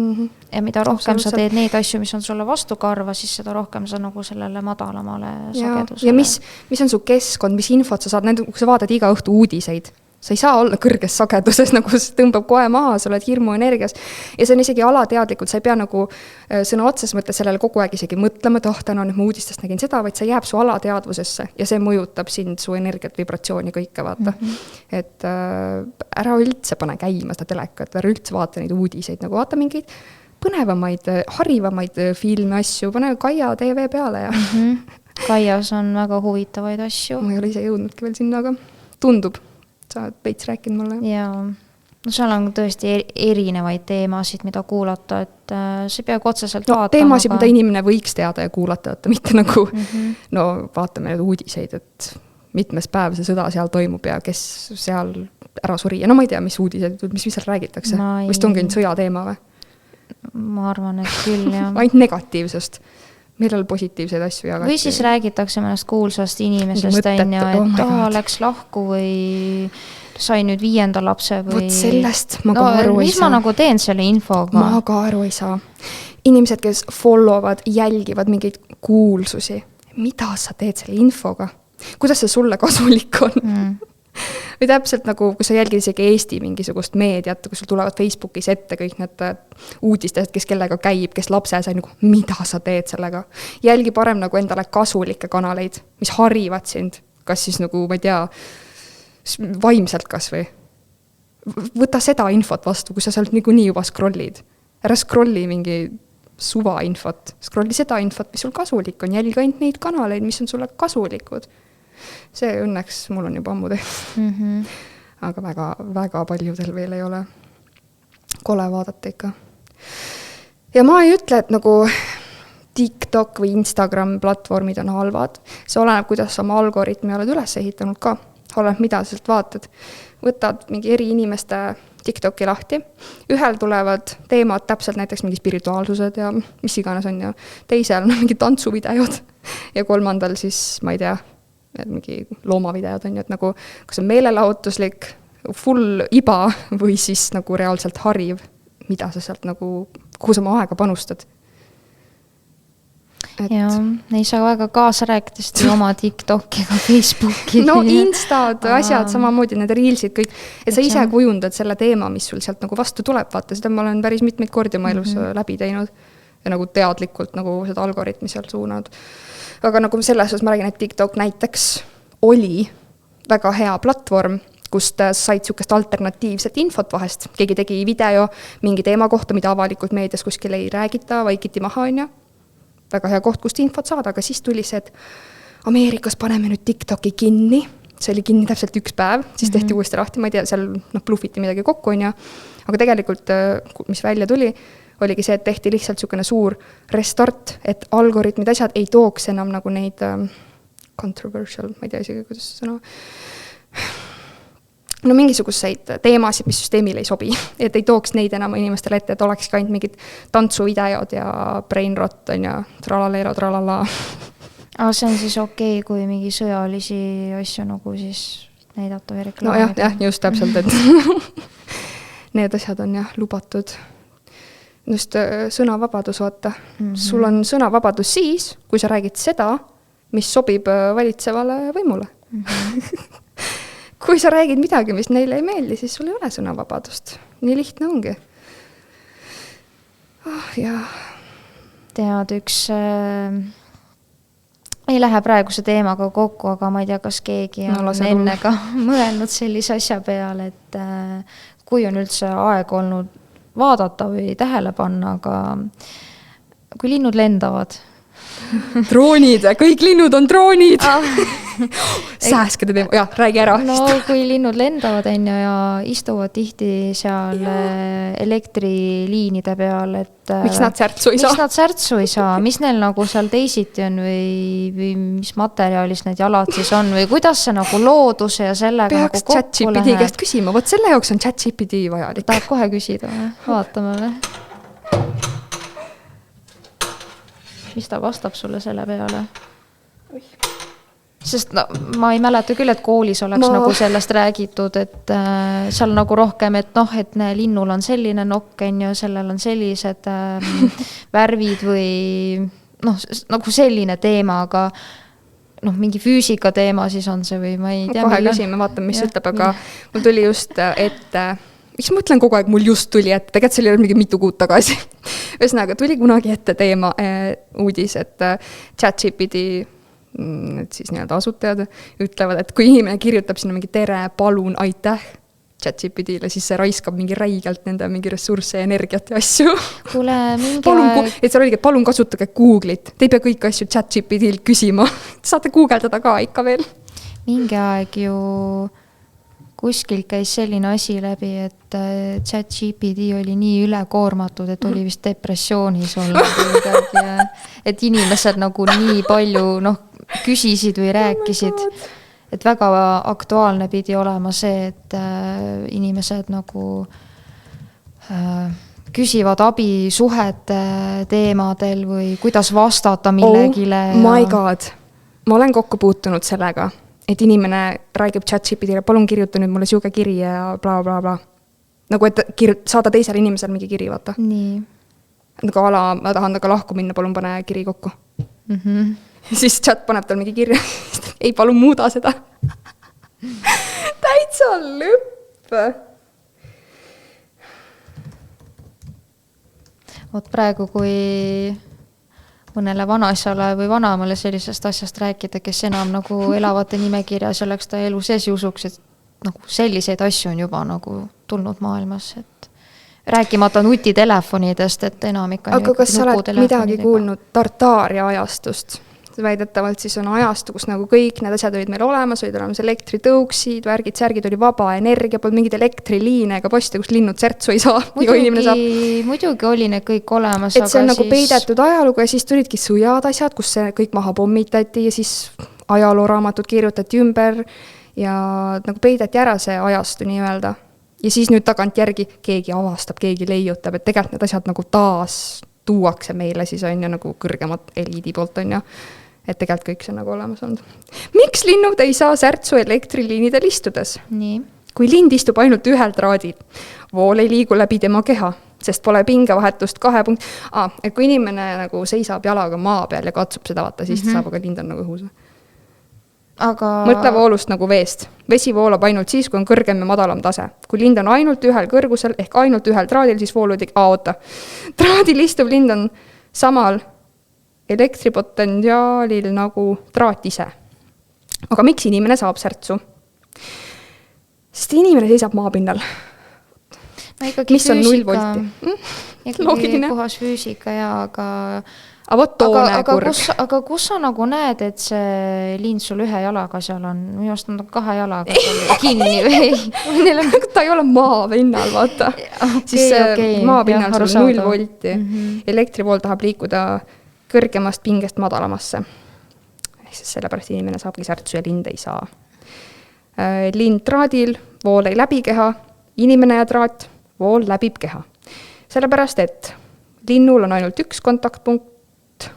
Ja mida rohkem sa teed neid asju, mis on sulle vastukarva, siis seda rohkem sa nagu sellele madalamale sagedusele. Ja mis on su keskkond, mis infot sa saad, kui sa vaatad iga õhtu uudiseid, sa ei saa olla kõrges sageduses, nagu see tõmbab kohe maha, sa oled hirmu energias. Ja see on isegi alateadlikult, sa ei pea nagu sõna otses mõttes sellele kogu aeg isegi mõtlema, et täna nüüd ma uudistest nägin seda, vaid see jääb su alateadvusesse ja see mõjutab sind, su energiat, vibratsiooni, kõike vaata. Et ära üldse pane käima seda telekat, ära üldse vaata neid uudiseid, nagu vaata mingeid põnevamaid, harivamaid filmi asju, pane Kaia TV peale ja Kaias on väga huvitavaid asju. Ma ei ole ise jõudnudki veel sinna, aga tundub. Sa oled veits rääkinud mulle. Jaa, no seal on tõesti erinevaid teemasid, mida kuulata, et see peab otseselt vaatama. Teemasid, mida inimene võiks teada ja kuulata, et mitte nagu, no vaatame need uudiseid, et mitmes päev see sõda seal toimub ja kes seal ära suri. Ja no ma ei tea, mis uudised, mis seal räägitakse. Vist ongi nüüd sõja teema või? Ma arvan, et küll, jah. Ainult negatiivsust. Meil on positiivseid asju jagati. Või siis räägitakse mõnest kuulsast inimesest, et ta läks lahku või sai nüüd 5. lapse või... Võt sellest ma ka aru ei saa. Mis ma nagu teen selle infoga? Ma ka aru ei saa. Inimesed, kes followvad, jälgivad mingeid kuulsusi. Mida sa teed selle infoga? Kuidas see sulle kasulik on? Või täpselt nagu, kui sa jälgid isegi Eesti mingisugust meediat, kui sul tulevad Facebookis ette kõik need uudised, kes kellega käib, kes lapse sai, nagu, mida sa teed sellega. Jälgi parem nagu endale kasulikke kanaleid, mis harivad sind, kas siis nagu, ma ei tea, vaimselt kas või. Võta seda infot vastu, kui sa sealt niikuinii juba scrollid. Ära scrolli mingi suva infot, scrolli seda infot, mis sul kasulik on, jälgi ainult neid kanaleid, mis on sulle kasulikud. See õnneks mul on juba ammu tehtud. Aga väga, väga paljudel veel ei ole kole vaadata ikka. Ja ma ei ütle, et nagu TikTok või Instagram platvormid on halvad. See oleneb, kuidas oma algoritmi oled üles ehitanud ka. Oleneb, mida sa sealt vaatad. Võtad mingi eri inimeste TikToki lahti. Ühel tulevad teemad täpselt näiteks mingi spirituaalsused ja mis iganes on ja teisel on mingi tantsuvideod ja kolmandal siis, ma ei tea, mingi loomavideod on ju, et nagu kas on meelelahutuslik, full iba või siis nagu reaalselt hariv, mida sa sealt nagu, kuhu sa oma aega panustad. Et... Ja, ei saa väga kaasa rääkidest oma TikToki ega Facebooki. No Instad, asjad, samamoodi need reelsid kõik, et sa ise kujundad selle teema, mis sul sealt nagu vastu tuleb, vaata, seda ma olen päris mitmeid kordi oma elus läbi teinud. ja nagu teadlikult nagu seda algoritmi seal suunad. Aga nagu selles osas ma räägin, et TikTok näiteks oli väga hea platvorm, kust said sükest alternatiivset infot vahest. Keegi tegi video mingi teema kohta, mida avalikult meedias kuskil ei räägita, vaikiti maha, on ja. Väga hea koht, kust infot saada, aga siis tuli see, et Ameerikas paneme nüüd TikToki kinni. See oli kinni täpselt 1 päev, siis tehti uuesti lahti, ma ei tea, seal bluffiti midagi kokku, on ja. Aga tegelikult, mis välja tuli, oligi see, et tehti lihtsalt sükene suur restart, et algoritmid asjad ei tooks enam nagu neid controversial, ma ei tea isegi, kuidas sõna. No mingisuguseid teemasid, mis süsteemile ei sobi, et ei tooks neid enam inimestele ette, et oleks ka ainult mingid tantsuvideod ja brainrot on ja tralaleero, tralala. Aga see on siis okei, kui mingi sõjalisi asju nagu siis näidata või reklaamida. No jah, just täpselt, et need asjad on jah lubatud. Just sõnavabadus, vaata. Sul on sõnavabadus siis, kui sa räägid seda, mis sobib valitsevale võimule. Kui sa räägid midagi, mis neile ei meeldi, siis sul ei ole sõnavabadust. Nii lihtne ongi. Tead, üks ei lähe praeguse teemaga kokku, aga ma ei tea, kas keegi on enne ka mõelnud sellise asja peale, et kui on üldse aeg olnud vaadata või tähele panna, aga kui linnud lendavad. Droonid, kõik linnud on droonid. Sääskede teema, jah, räägi ära. No kui linnud lendavad ja istuvad tihti seal elektriliinide peal, et miks nad särtsu ei saa? Miks nad särtsu ei saa? Mis neil nagu seal teisiti on või mis materjalis need jalad siis on või kuidas see nagu looduse ja sellega peaks nagu kokku läheb? ChatGPT käest küsima, võt selle jaoks on ChatGPT vajalik. Tahab kohe küsida, vaatame. Mis ta vastab sulle selle peale? Sest no, ma ei mäleta küll, et koolis oleks nagu sellest räägitud, et seal nagu rohkem, et noh, et linnul on selline nokken ja sellel on sellised värvid või noh, nagu selline teema, aga noh, mingi füüsika teema siis on see või ma ei tea. Kohe küsime, vaatame, mis ütleb, aga mul tuli just ette miks ma ütlen kogu aeg, mul just tuli ette, tegelikult see oli mingi mitu kuud tagasi. Ühesõnaga, tuli kunagi ette teema uudis, et ChatGPT, et siis nii-öelda asutajad ütlevad, et kui inimene kirjutab sinna mingi tere, palun, aitäh ChatGPT-le, siis see raiskab mingi räigelt nende mingi ressursse, energiat ja asju. Kuule, mingi aeg... Et seal oligi, et palun kasutage Google'it. Te ei pea kõik asju ChatGPT-l küsima. Saate guugeldada ka ikka veel. Mingi aeg ju... Kuskil käis selline asi läbi, et ChatGPT oli nii ülekoormatud, et oli vist depressioonis olnud. Et inimesed nagu nii palju küsisid või rääkisid. Et väga aktuaalne pidi olema see, et inimesed nagu küsivad abi suhete teemadel või kuidas vastata millegile. Oh my god, ma olen kokku puutunud sellega. Et inimene räägib ChatGPT-le, palun kirjuta nüüd mulle siuke kiri ja bla bla bla. Nagu et saada teisele inimesele mingi kiri, vaata. Nii. Nagu ala, ma tahan taga lahku minna, palun pane kiri kokku. Ja siis chat paneb tal mingi kirja. Ei, palun muuda seda. Täitsa lõpp. Vot praegu, kui... mõnele vanaisale või vanaamale sellisest asjast rääkida, kes enam nagu elavate nimekirjas oleks ta elu sees usuks, et nagu selliseid asju on juba nagu tulnud maailmas, et rääkimata nutitelefonidest, et enamik on aga kas sa oled midagi kuulnud Tartaaria ajastust? Väidetavalt siis on ajastu, kus nagu kõik need asjad olid meil olemas, olid olemas elektritõuksid, värgid, särgid oli vaba energia, polnud mingid elektriliine ega posti, kus linnud särtsu ei saa. Muidugi oli need kõik olemas. Et see on nagu peidetud ajalugu ja siis tulidki sõjad asjad, kus see kõik maha pommitati ja siis ajalooraamatut kirjutati ümber ja nagu peideti ära see ajastu nii-öelda. Ja siis nüüd tagant järgi keegi avastab, keegi leiutab, et tegelikult need asjad nagu taas tuuakse meile siis on ja nagu kõrgemat eliidi poolt on ja et tegelikult kõik see nagu olemas olnud. Miks linnud ei saa särtsu elektriliinidel istudes? Nii. Kui lind istub ainult ühel traadil, vool ei liigu läbi tema keha, sest pole pingevahetust 2 punkt. Et kui inimene nagu seisab jalaga maa peal ja katsub seda vaata, siis saab, aga lind on nagu õhus. Aga... Mõtle voolust nagu veest. Vesi voolab ainult siis, kui on kõrgem ja madalam tase. Kui lind on ainult ühel kõrgusel ehk ainult ühel traadil, siis vooludik traadil istuv lind on samal elektripotentsiaalil nagu traat ise. Aga miks inimene saab särtsu? Sest inimene seisab maapinnal. Mis on 0 volti? Ikkagi puhas füüsika ja aga kus sa nagu näed, et see lind sul ühe jalaga seal on? Minu arust on 2 jalaga kinni või? Ta ei ole maapinnal, vaata. Siis maapinnal sul on 0 volti. Elektrivool tahab liikuda kõrgemast pingest madalamasse. Sellepärast inimene saabki särtsu ja lind ei saa. Lind traadil, vool ei läbi keha, inimene ja traat, vool läbib keha. Sellepärast, et linnul on ainult üks kontaktpunkt,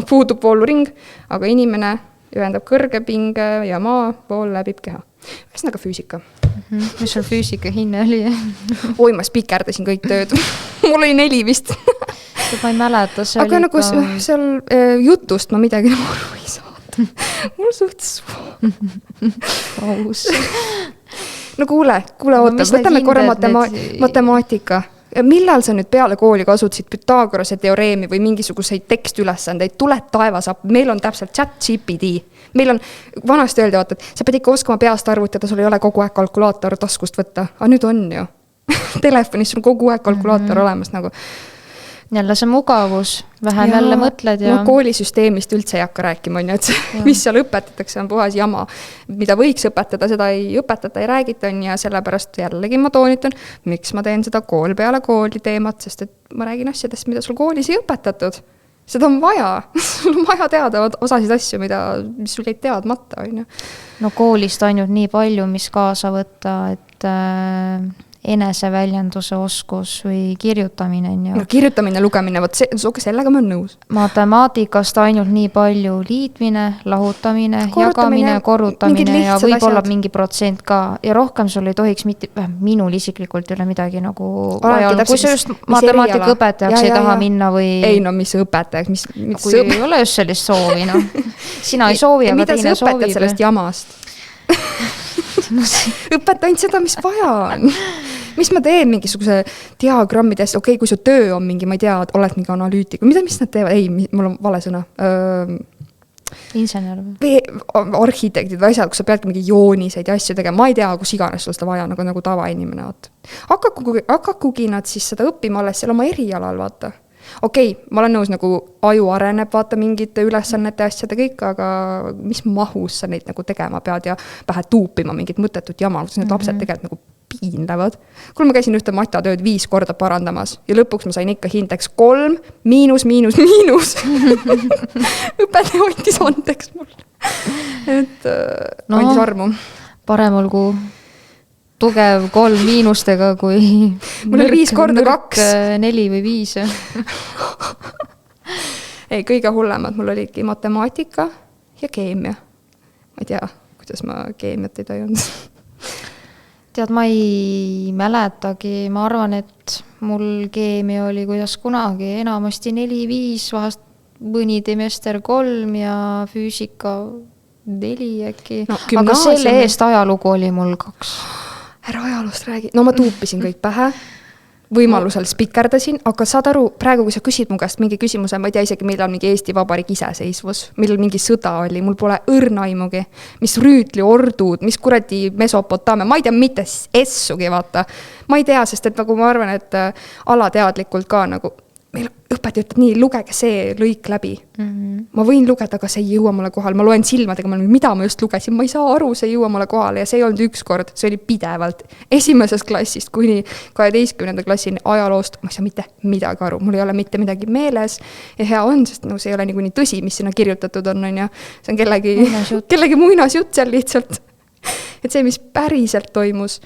puudub vooluring, aga inimene ühendab kõrge pinge ja maa, vool läbib keha. Ühesõnaga füüsika. Mis sul füüsika hinne oli? Oi, ma spikerdasin kõik tööd. Mul oli 4 vist. Ma ei mäleta, see aga oli nagu seal jutust ma midagi nagu aru ei saada. Mul suhtes aus. No kuule, oota, võtame korra matemaatika. Millal sa nüüd peale kooli kasutasid Pythagorase teoreemi või mingisuguseid tekstülesandeid? Tuled taevas, meil on täpselt ChatGPT. Meil on vanasti öelda, vaata, et sa pead ikka oskama peast arvutada, sul ei ole kogu aeg kalkulaator taskust võtta. Aga nüüd on ju. Telefonis sul kogu aeg kalkulaator olemas nagu. Jälle see mugavus, vähem jälle mõtled ja... No koolisüsteemist üldse ei hakka rääkima, on ju, et mis seal õpetatakse on puhas jama. Mida võiks õpetada, seda ei õpetata, ei räägita, on ja sellepärast jällegi ma toonitan, miks ma teen seda kool peale kooli teemat, sest et ma räägin asjadest, mida sul koolis ei õpetatud. Seda on vaja. Sul on vaja teada osasid asju, mis sul ei teadmata, on ju. No koolist ainult nii palju, mis kaasa võtta, et... eneseväljenduse oskus või kirjutamine. No kirjutamine, lugemine, sellega ma olen nõus. Matemaatikast ainult nii palju liitmine, lahutamine, jagamine, korrutamine ja võib-olla mingi protsent ka. Ja rohkem sul ei tohiks minul isiklikult üle midagi nagu vaja olla. Kui sa just matemaatika õpetajaks ei taha minna või... Ei no, mis õpetajaks? Kui ei ole just sellist soovi, no. Sina ei soovi, aga teine soovib. Mida sa õpetad sellest jamast? Õpeta ainult seda, mis vaja on. Mis ma teen mingisuguse diagrammides, okei, kui su töö on mingi, ma ei tea, oled mingi analüütiku, mis nad teevad? Ei, mul on vale sõna. Insener või? Arhitektid või asjad, kus sa peadki mingi jooniseid ja asju tegema. Ma ei tea, kus iganes sul seda vaja, nagu tavainimene. Hakakugi nad siis seda õppima alles seal oma erialal, vaata. Okei, ma olen nõus, nagu aju areneb, vaata mingite ülesannete asjade kõik, aga mis mahus sa neid nagu tegema pead ja pähe tuupima mingit mõttetut jama, kus need lapsed tegelikult nagu piinlevad. Kui ma käisin ühte matatööd 5 korda parandamas ja lõpuks ma sain ikka hindeks 3, miinus. Õpetaja võttis andeks mul. Et andis armu. Parem olgu tugev 3 miinustega, kui mul oli 5 korda 2. 4 või 5. Ei, kõige hullemad mul olidki matemaatika ja keemia. Ma ei tea, kuidas ma keemiat ei tajunud. Tead, ma ei mäletagi, ma arvan, et mul keemia oli kuidas kunagi enamasti 4-5, vahest mõni trimester 3 ja füüsika 4 äkki. No, aga selle eest ajalugu oli mul 2. Ära ajaloost räägi. No ma tuupisin kõik pähe, võimalusel spikerdasin, aga saad aru, praegu kui sa küsid mu käest mingi küsimuse, ma ei tea isegi, millal mingi Eesti Vabariik iseseisvus, millal mingi sõda oli, mul pole õrnaimugi, mis rüütli ordud, mis kuradi Mesopotaamia, ma ei tea, mitte essugi, vaata. Ma ei tea, sest et nagu ma arvan, et alateadlikult ka nagu, meil õpetaja ütleb nii, lugege see lõik läbi. Ma võin lugeda, aga see ei jõua mulle kohale. Ma loen silmadega, mida ma just lugesin. Ma ei saa aru, see ei jõua mulle kohale ja see ei olnud üks kord, see oli pidevalt. Esimesest klassist kuni 12. klassini ajaloost, ma ei saa mitte midagi aru. Mul ei ole mitte midagi meeles ja hea on, sest no, see ei ole nii tõsi, mis sinna kirjutatud on ja see on kellegi muinasjutt seal lihtsalt. Et see, mis päriselt toimus,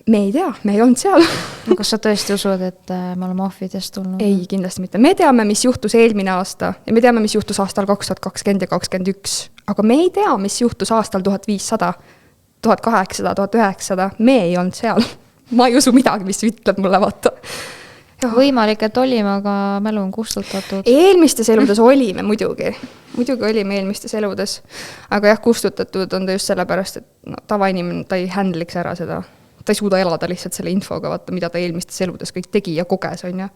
me ei tea, me ei olnud seal. Kas sa tõesti usud, et me oleme ohvidest tulnud? Ei, kindlasti mitte. Me teame, mis juhtus eelmine aasta ja me teame, mis juhtus aastal 2020 ja 2021. Aga me ei tea, mis juhtus aastal 1500, 1800, 1900. Me ei olnud seal. Ma ei usu midagi, mis ütleb mulle, vaata. Võimalik, et olime, aga mälu on kustutatud. Eelmistes eludes olime muidugi. Muidugi olime eelmistes eludes. Aga jah, kustutatud on ta just sellepärast, et no, tavainimene, ta ei handliks ära seda. Ta ei suuda elada lihtsalt selle infoga, vaata, mida ta eelmistes eludes kõik tegi ja koges, on ja.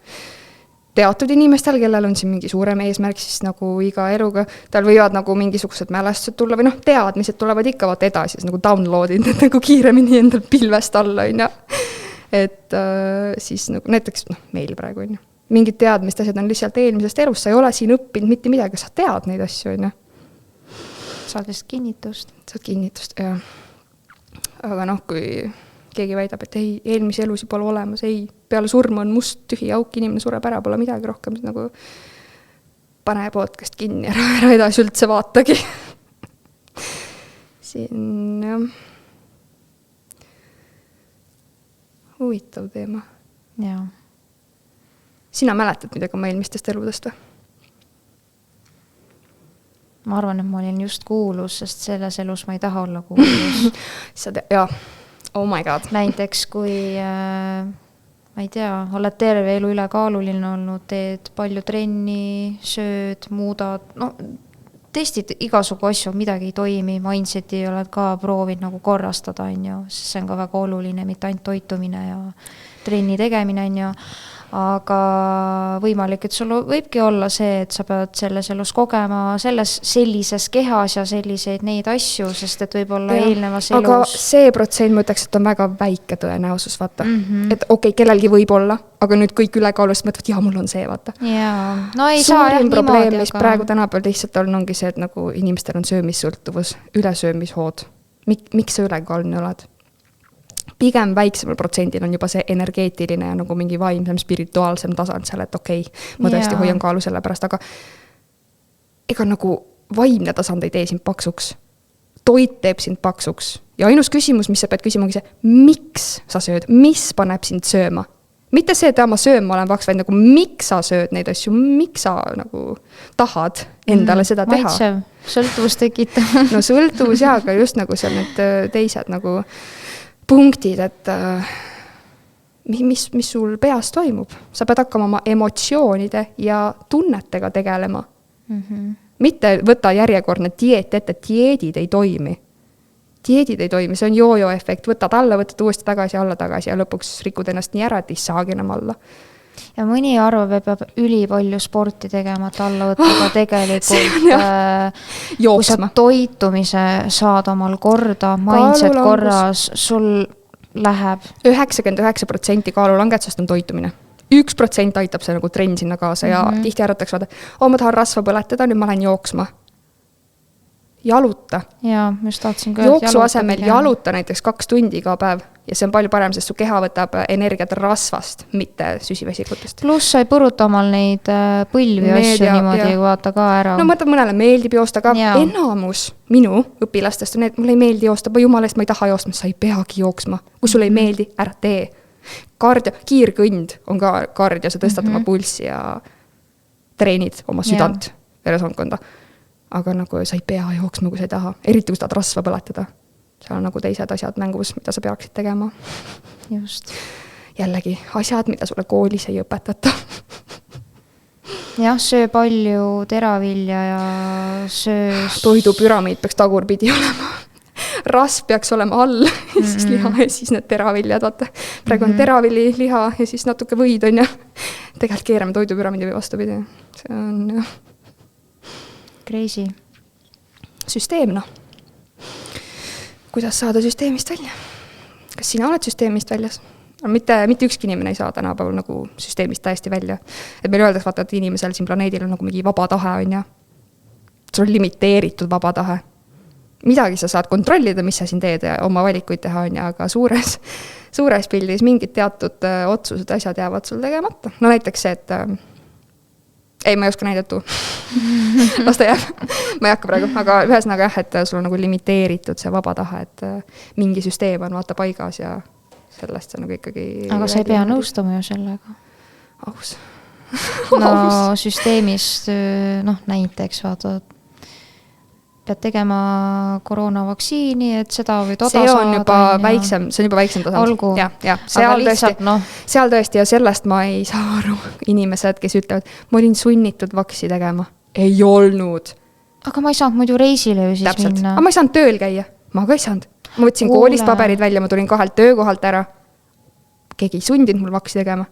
teatud inimestel, kellel on siin mingi suurem eesmärk, siis nagu iga eluga, tal võivad nagu mingisugused mälestused tulla või teadmised tulevad ikka vaata edasi, siis nagu download'id, et nagu kiiremini endal pilvest alla, on ja. Et siis nagu näiteks meil praegu, on ja. Mingid teadmist asjad on lihtsalt eelmisest elust, sa ei ole siin õppinud mitte midagi, sa tead neid asju, on ja. Saad vist kinnitust. Saad kinnitust, jah. Aga kui keegi väidab, et ei, eelmisi elusi pole olemas, ei, peale surma on must tühi auk, inimene sureb ära, pole midagi rohkem, nagu pane podcast kinni, ära edasi üldse vaatagi. Siin, jah. Huvitav teema. Jaa. Sina mäletad midagi oma eelmistest eludest või? Ma arvan, et ma olin just kuulus, sest selles elus ma ei taha olla kuulus. Jaa. Oh my god. Näiteks kui, ma ei tea, oled terve elu ülekaaluline olnud, teed palju trenni, sööd, muudad, testid igasugu asju, midagi ei toimi, mindseti oled ka proovid nagu korrastada, on ju, sest see on ka väga oluline, mitte ainult toitumine ja trenni tegemine, on ju. Aga võimalik, et sul võibki olla see, et sa pead selles elus kogema sellises kehas ja selliseid neid asju, sest et võib-olla eelnevas elus... Aga see protsent ma ütleks, et on väga väike tõenäosus, vaata. Et okei, kellelgi võib olla, aga nüüd kõik ülekaalust mõtlevad, jaa, mul on see, vaata. Jaa, no ei saa jah niimoodi, probleem, mis praegu tänapäeval lihtsalt ongi see, et nagu inimestel on söömissõltuvus, ülesöömishood. Miks sa ülekaaluline oled? Pigem väiksemal protsendil on juba see energeetiline ja nagu mingi vaimsem, spirituaalsem tasand seal, et okei, ma tõesti hoian kaalu selle pärast, aga ega nagu vaimne tasand ei tee sind paksuks. Toit teeb sind paksuks. Ja ainus küsimus, mis sa pead küsima, ongi see, miks sa sööd? Mis paneb sind sööma? Mitte see, et ma söön, ma olen vaks, vaid nagu miks sa sööd neid asju? Miks sa nagu tahad endale seda teha? Maitsev, sõltuvus tekitab. No sõltuvus jaa, aga just nagu seal need teised nagu punktid, et mis sul peas toimub. Sa pead hakkama oma emotsioonide ja tunnetega tegelema. Mitte võtta järjekordne dieet ette, dieedid ei toimi. Dieedid ei toimi, see on joojo efekt, võtad alla, võtad uuesti tagasi, alla tagasi ja lõpuks rikud ennast nii ära, et ei saagi enam alla. Ja mõni arvab, et peab ülipalju sporti tegema, et alla võtta, aga tegelikult kui sa toitumise saad omal korda, mindset korras, sul läheb 99% kaalulangetusest on toitumine. 1% aitab see nagu trenn sinna kaasa ja tihti arvatakse, ma tahan rasva põletada, nüüd ma lähen jooksma. Jaluta. Jaa, just tahtsin ka jooksu asemel jaluta näiteks 2 tundi iga päev ja see on palju parem, sest su keha võtab energiat rasvast, mitte süsivesikutest. Pluss sa ei põruta omal neid põlvi asju niimoodi vaata ka ära. No mõnele meeldib joosta ka. Enamus minu õpilastest on need, mulle ei meeldi joosta, jumala eest ma ei taha joosta, sa ei peagi jooksma. Kui sulle ei meeldi, ära tee. Kiirkõnd on ka kardio, sa tõstad oma pulssi ja treenid oma südant, veresoonkonda. Aga nagu sa ei pea jooksma, kui sa ei taha. Eriti, kui sa tahad rasva põletada. Seal on nagu teised asjad mängus, mida sa peaksid tegema. Just. Jällegi, asjad, mida sulle koolis ei õpetata. Jah, söö palju teravilja ja söö... Toidupüramiid peaks tagurpidi olema. Rasv peaks olema all, ja siis liha ja siis need teraviljad. Vaata. Praegu on teravili, liha ja siis natuke võid on ja tegelikult keerame toidupüramiidi või vastupidi. See on jah. Crazy. Süsteem, Kuidas saada süsteemist välja? Kas sina oled süsteemist väljas? Mitte ükski inimene ei saa tänapäeval nagu süsteemist täiesti välja. Et meil öeldaks, vaata, et inimesel siin planeedil on nagu mingi vaba tahe, on ja. Sul on limiteeritud vaba tahe. Midagi sa saad kontrollida, mis sa siin teed ja oma valikuid teha, on ja, aga suures pildis mingid teatud otsused asjad jäävad sul tegemata. No näiteks see, et ei, ma ei oska näidata. Las ta jääb. Ma ei hakka praegu, aga ühesõnaga jah, et sul on nagu limiteeritud see vaba tahe, et mingi süsteem on vaata paigas ja sellest see nagu ikkagi... Aga sa ei pea nõustama ju sellega. Aus. No süsteemist, näiteks vaata, pead tegema koroonavaktsiini, et seda või toda see on juba väiksem, see on juba väiksem tasand. Olgu. Seal tõesti ja sellest ma ei saa aru inimesed, kes ütlevad, ma olin sunnitud vaksi tegema. Ei olnud. Aga ma ei saanud muidu reisile ju siis minna. Aga ma ei saanud tööl käia. Ma ka ei saanud. Ma võtsin koolist paberid välja, ma tulin 2 töökohalt ära. Keegi ei sundinud mul vaksi tegema.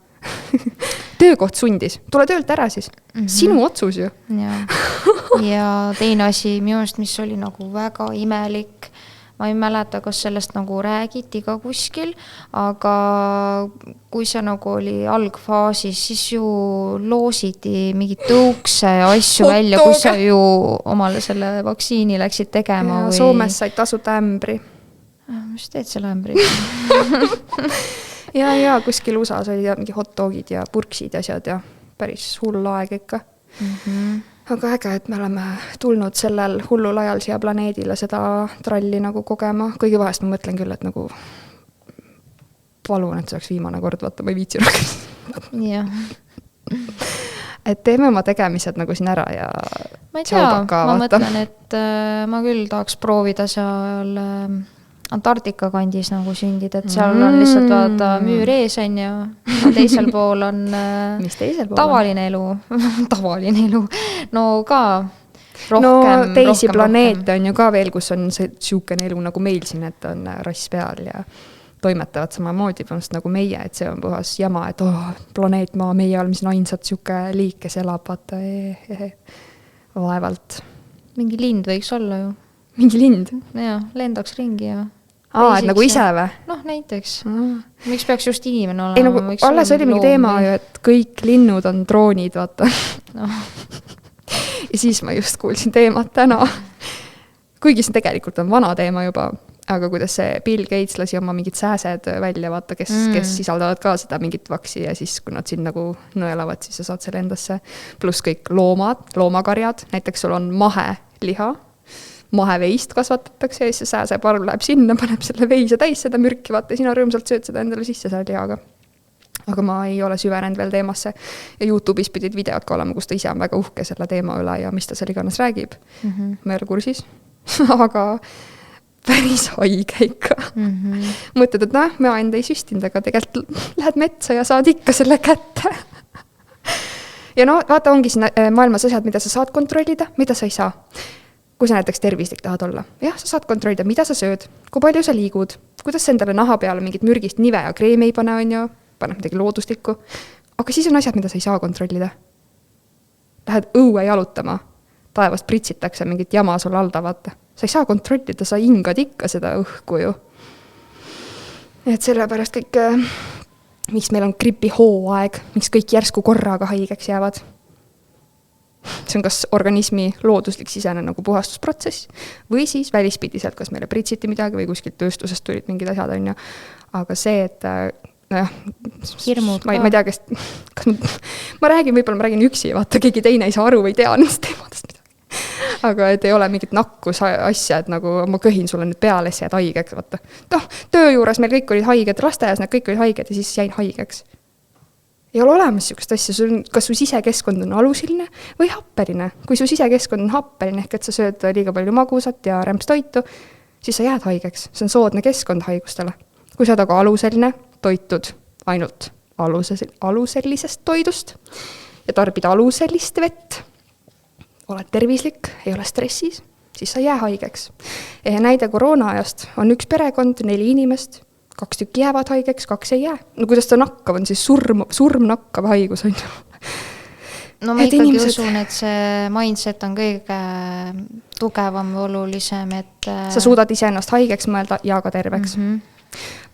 töökoht sundis, tule töölt ära siis. Sinu otsus ju. Ja teine asi minu arust, mis oli nagu väga imelik, ma ei mäleta, kas sellest nagu räägiti ka kuskil, aga kui see nagu oli algfaasis, siis ju loositi mingid tõukse ja asju välja, kui sa ju omale selle vaktsiini läksid tegema. Ja, Soomes said tasuta ämbri. Mis teed selle ämbri? ja kuskil USAs oli mingi hotdogid ja purksid ja asjad ja päris hull aeg ikka. Aga äge, et me oleme tulnud sellel hullul ajal siia planeedile seda tralli nagu kogema. Kõigi vahest ma mõtlen küll, et nagu palun, et see oleks viimane kord, vaata, ma ei viitsi rohkem. Jah. Et teeme oma tegemised nagu siin ära ja ma ei tea, ma mõtlen, et ma küll tahaks proovida seal Antarktika kandis nagu sündida, et seal on lihtsalt vaata müür ees on ja teisel pool on tavaline elu. Tavaline elu. No ka rohkem. No teisi planeete on ju ka veel, kus on see siukene elu nagu meil siin, et on rass peal ja toimetavad samamoodi nagu meie, et see on puhas jama, et planeet maa, meie oleme siin ainsad siuke liik, kes elab, vaata vaevalt. Mingi lind võiks olla ju. Mingi lind? Jaa, lendaks ringi ja et nagu ise või? Noh, näiteks. Miks peaks just inimene olema? Ei, nagu alles oli mingi teema ju, et kõik linnud on droonid, vaata. No. Ja siis ma just kuulsin teemat täna. Kuigi see tegelikult on vana teema juba, aga kuidas see Bill Gates lasi oma mingid sääsed välja, vaata, kes sisaldavad ka seda mingit vaksi ja siis, kui nad siin nagu nõelavad, siis sa saad selle endasse. Plus kõik loomakarjad, näiteks sul on maheliha, maheveist kasvatatakse ja siis see sääseparv läheb sinna, paneb selle veise täis seda mürki, vaata, sina rõõmsalt sööd seda endale sisse selle lihaga. Aga ma ei ole süvenenud veel teemasse ja YouTube'is pidid videod ka olema, kus ta ise on väga uhke selle teema üle ja mis ta seal iganes räägib. Ma ei ole kursis, aga päris haige ikka. Mõtled, et ma enda ei süstinud, aga tegelikult lähed metsa ja saad ikka selle kätte. Ja no vaata, ongi siin maailmas asjad, mida sa saad kontrollida, mida sa ei saa. Kui sa näiteks tervislik tahad olla. Jah, sa saad kontrollida, mida sa sööd, kui palju sa liigud, kuidas sa endale naha peale mingit mürgist nive ja kreemi ei pane, on ju, paneb midagi looduslikku. Aga siis on asjad, mida sa ei saa kontrollida. Lähed õue jalutama, taevast pritsitakse mingit jama sul alda, vaata. Sa ei saa kontrollida, sa hingad ikka seda õhku ju. Et sellepärast kõik, miks meil on gripi hooaeg, miks kõik järsku korraga haigeks jäävad. See on kas organismi looduslik sisene nagu puhastusprotsess või siis välispidiselt, kas meile pritsiti midagi või kuskilt tööstusest tulid mingid asjad on ju. Aga see, et hirmud ma ei tea, kas ma räägin, võib-olla ma räägin üksi, vaata, keegi teine ei saa aru või tea nendest teemadest midagi. Aga et ei ole mingit nakkus asja, et nagu ma kõhin sulle nüüd peale, siis jääd haigeks, vaata. Töö juures meil kõik olid haiged, lasteaias need kõik olid haiged ja siis jäin haigeks. Ei ole olemas siukest asja, kas su sisekeskkond on alusiline või happeline. Kui su sisekeskkond on happeline, ehk et sa sööd liiga palju magusat ja rämpstoitu, siis sa jääd haigeks. See on soodne keskkond haigustele. Kui sa oled aga aluseline, toitud ainult aluselisest toidust ja tarbid aluselist vett, oled tervislik, ei ole stressis, siis sa jää haigeks. Ja näide koroona ajast on üks perekond, 4 inimest, 2 tükki jäävad haigeks, 2 ei jää. No kuidas ta nakkav on, siis surm nakkav haigus on ju. No ma ikkagi usun, et see mindset on kõige tugevam või olulisem, et sa suudad ise ennast haigeks mõelda ja ka terveks.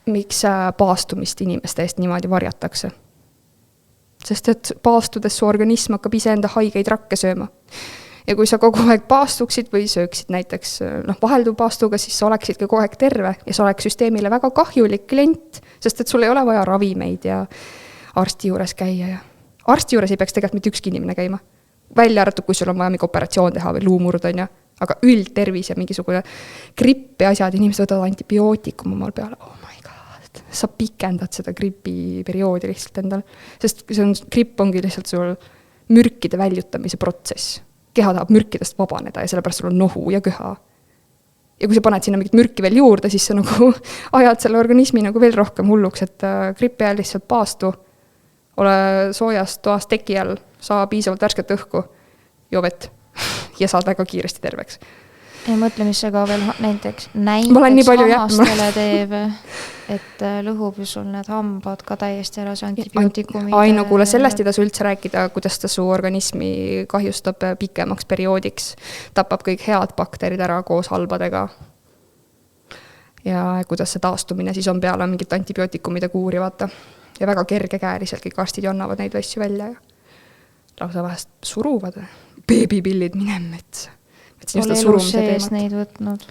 Miks paastumist inimeste eest niimoodi varjatakse? Sest et paastudes su organism hakkab ise enda haigeid rakke sööma. Ja kui sa kogu aeg paastuksid või sööksid näiteks vahelduv paastuga, siis sa oleksid kogu aeg terve ja sa oleks süsteemile väga kahjulik klient, sest et sul ei ole vaja ravimeid ja arsti juures käia. Ja arsti juures ei peaks tegelikult mitte ükski inimene käima. Välja arvatud, kui sul on vaja mingi operatsioon teha või luumurd on ja, aga üldtervis ja mingisugune gripp ja asjad, inimesed võtavad antibiootikum omal peale. Oh my god, sa pikendad seda gripi perioodi lihtsalt endal, sest gripp ongi lihtsalt sul mürkide väljutamise protsess. Keha tahab mürkidest vabaneda ja sellepärast sul on nohu ja köha. Ja kui sa paned sinna mingit mürki veel juurde, siis sa nagu ajad selle organismi nagu veel rohkem hulluks, et gripi ajal lihtsalt paastu, ole soojast toast teki all, saa piisavalt värsket õhku, joo vett ja saad väga kiiresti terveks. ja mõtle, mis see ka veel näiteks hammastele teeb, et lõhub ju sul need hambad ka täiesti ära, see antibiootikumid. Ai, no kuule, sellest ei tasu üldse rääkida, kuidas ta su organismi kahjustab pikemaks perioodiks. Tapab kõik head bakterid ära koos halbadega. Ja kuidas see taastumine siis on peale mingit antibiootikumide kuuri, vaata. Ja väga kerge kääriliselt kõik arstid ju annavad neid asju välja. Lausa vahest suruvad. Beebipillid, mine metsa. Pole elu sees neid võtnud.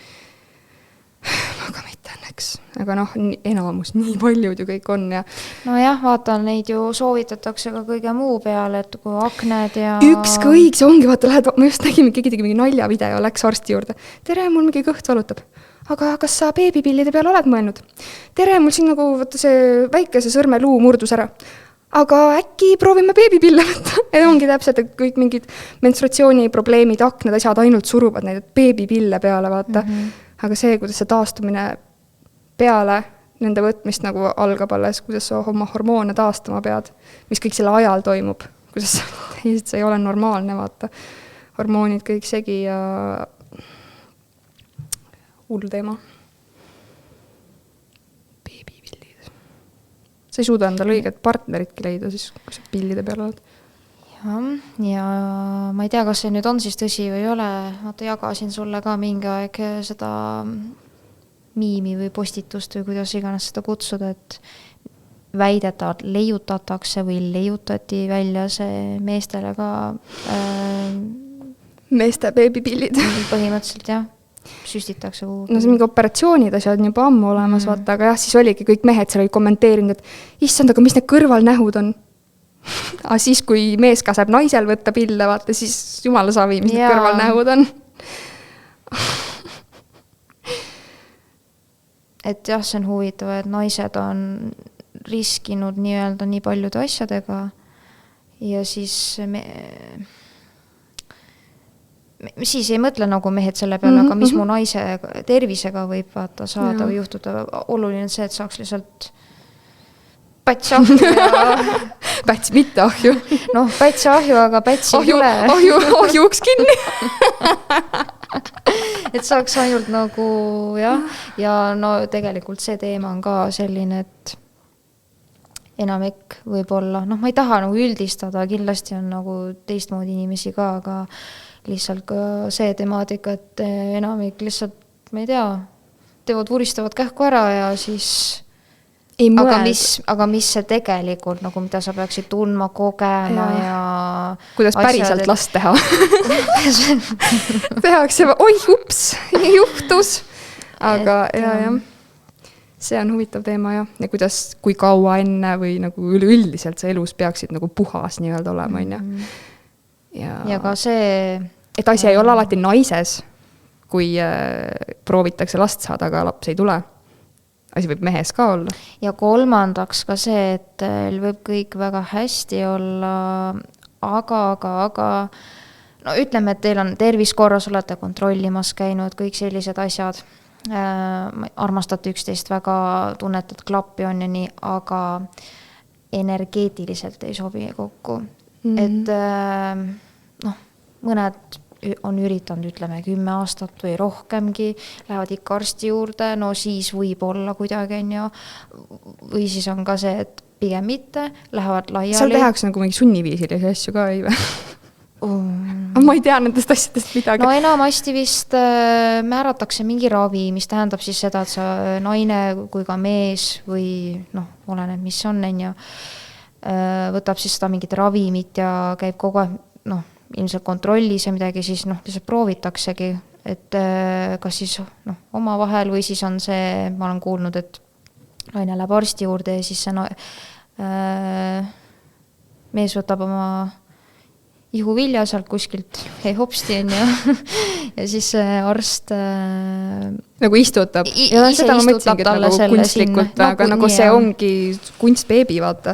Aga mitte õnneks. Aga noh, enamus, nii paljud ju kõik on. Ja... No jah, vaata, neid ju soovitatakse ka kõige muu peale, et kui akned ja... Ükskõik, see ongi, vaata, ma just nägin, keegi tegi mingi naljavideo, läks arsti juurde. Tere, mul mingi kõht valutab. Aga kas sa beebipillide peale oled mõelnud? Tere, mul siin nagu võtta see väikese sõrme luu murdus ära. Aga äkki proovime beebipille võtta. Ja ongi täpselt, et kõik mingid menstratsiooniprobleemid, akned, asjad ainult suruvad neid beebipille peale, vaata. Aga see, kuidas see taastumine peale nende võtmist nagu algab alles, kuidas sa oma hormoone taastama pead, mis kõik selle ajal toimub, kuidas see ei ole normaalne, vaata. Hormoonid kõik segi ja hull teema. Sa ei suuda endale õiget partneritki leida, siis kui sa pillide peal oled. Ja ma ei tea, kas see nüüd on siis tõsi või ei ole. Vaata, jagasin sulle ka mingi aeg seda miimi või postitust või kuidas iganes seda kutsuda, et väidetavalt leiutatakse või leiutati välja see meestele ka meeste beebipillid. Põhimõtteliselt, jah. Süstitakse kuhugi. No see mingi operatsioonid asjad on juba ammu olemas, vaata, aga jah, siis oligi kõik mehed seal oli kommenteerinud, et issand, aga mis need kõrvalnähud on? Aga siis, kui mees käseb naisel võtta pille, vaata, siis jumala savi, mis need kõrvalnähud on. Et jah, see on huvitav, et naised on riskinud nii-öelda nii paljude asjadega ja siis siis ei mõtle nagu mehed selle peale, aga mis mu naise tervisega võib vaata saada või juhtuda. Oluline see, et saaks lihtsalt päts ahju ja... Päts mitte ahju. Noh, päts ahju, aga päts ei tule. Ahjuks kinni. Et saaks ainult nagu, jah. Ja no tegelikult see teema on ka selline, et enamik võib olla, noh, ma ei taha nagu üldistada, kindlasti on nagu teistmoodi inimesi ka, aga lihtsalt ka see temaatika, et enamik lihtsalt, ma ei tea, teevad vuristavad kähku ära ja siis aga mis see tegelikult, nagu mida sa peaksid tundma, kogema ja kuidas päriselt last teha. Tehakse, oi, ups, juhtus. Aga jah. See on huvitav teema ja kuidas, kui kaua enne või nagu üleüldiselt sa elus peaksid nagu puhas nii-öelda olema, Ja ka see... Et asi ei ole alati naises, kui proovitakse last saada, aga laps ei tule. Asi võib mehes ka olla. Ja kolmandaks ka see, et võib kõik väga hästi olla, aga no ütleme, et teil on tervis korras, olete kontrollimas käinud, kõik sellised asjad. Armastate üksteist väga, tunnetad klappi on ja nii, aga energeetiliselt ei sobi kokku. Et mõned on üritanud, ütleme, 10 aastat või rohkemgi, lähevad ikka arsti juurde, no siis võib olla kuidagi, või siis on ka see, et pigem mitte, lähevad laiali. Seal tehakse nagu mingi sunniviisilisi asju ka, ei või? Ma ei tea nendest asjadest midagi. No enamasti vist määratakse mingi ravi, mis tähendab siis seda, et sa naine kui ka mees või oleneb, mis on, võtab siis seda mingit ravimit ja käib kogu aeg, ilmselt kontrollis ja midagi, siis lihtsalt proovitaksegi, et kas siis oma vahel või siis on see, ma olen kuulnud, et naine läheb arsti juurde ja siis see mees võtab oma ihuvilja sealt kuskilt hopsti ja siis arst nagu istutab. Ise istutab talle nagu selle kunstlikult, sinna. aga nagu see ongi kunstbeebi, vaata.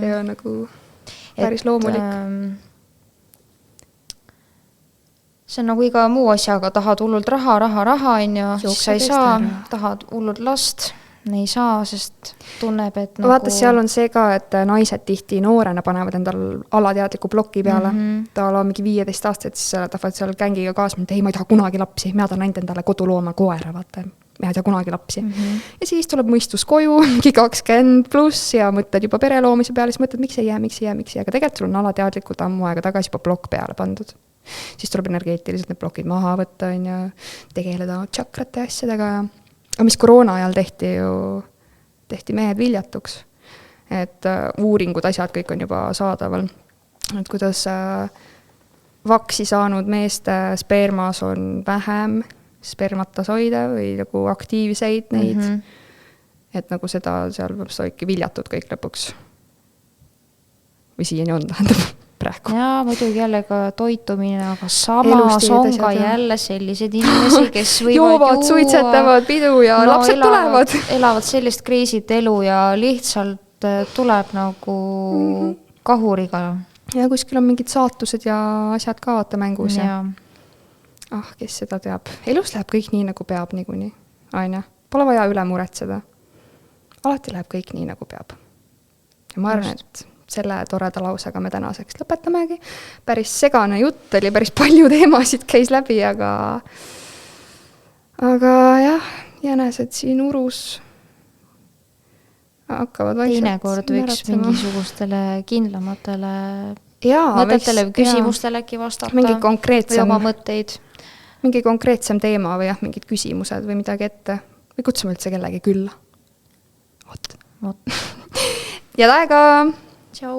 Ja nagu päris loomulik. See on nagu iga muu asjaga, tahad hullult raha, siis sa ei saa, tahad hullult last, ei saa, sest tunneb, et Vaata, seal on see ka, et naised tihti noorena panevad endal alateadliku ploki peale. Ta on mingi 15 aastat, siis tahavad seal gängiga kaasma, et ei, ma ei taha kunagi lapsi. Mina tahan ainult endale kodulooma koera, vaata. Ma ei taha kunagi lapsi. Ja siis tuleb mõistus koju, mingi 20 pluss ja mõtled juba pereloomise peale, siis mõtled, miks ei jää. Aga tegelikult sul on alateadlikult ammu aega tagasi juba blok peale pandud. Siis tuleb energeetiliselt need blokid maha võtta ja tegeleda tšakrate asjadega. Aga mis koroona ajal tehti mehed viljatuks, et uuringud, asjad kõik on juba saadaval, et kuidas vaksi saanud meeste spermas on vähem spermatasoide või nagu aktiivseid neid, et nagu seda seal ikka viljatud kõik lõpuks. Või siiani on, tähendab praegu. Jaa, muidugi jälle ka toitumine, aga samas on ka jälle sellised inimesi, kes võivad joovad, suitsetavad pidu ja lapsed tulevad. Elavad sellist kriisit elu ja lihtsalt tuleb nagu kahuriga. Ja kuskil on mingid saatused ja asjad ka vaata mängus. Kes seda teab. Elus läheb kõik nii, nagu peab niikuinii. Aina. Pole vaja üle muretseda. Alati läheb kõik nii, nagu peab. Ja ma arvan, et selle toreda lausega me tänaseks lõpetamegi. Päris segane jutt oli, päris palju teemasid käis läbi, aga jah, jänesed siin urus hakkavad vaikselt teinekord võiks mingisugustele kindlamatele mõtetele või küsimustele äkki vastata. Mingi konkreetsem teema või mingid küsimused või midagi ette. Või kutsume üldse kellegi külla. Vot. Ja aega! Tšau!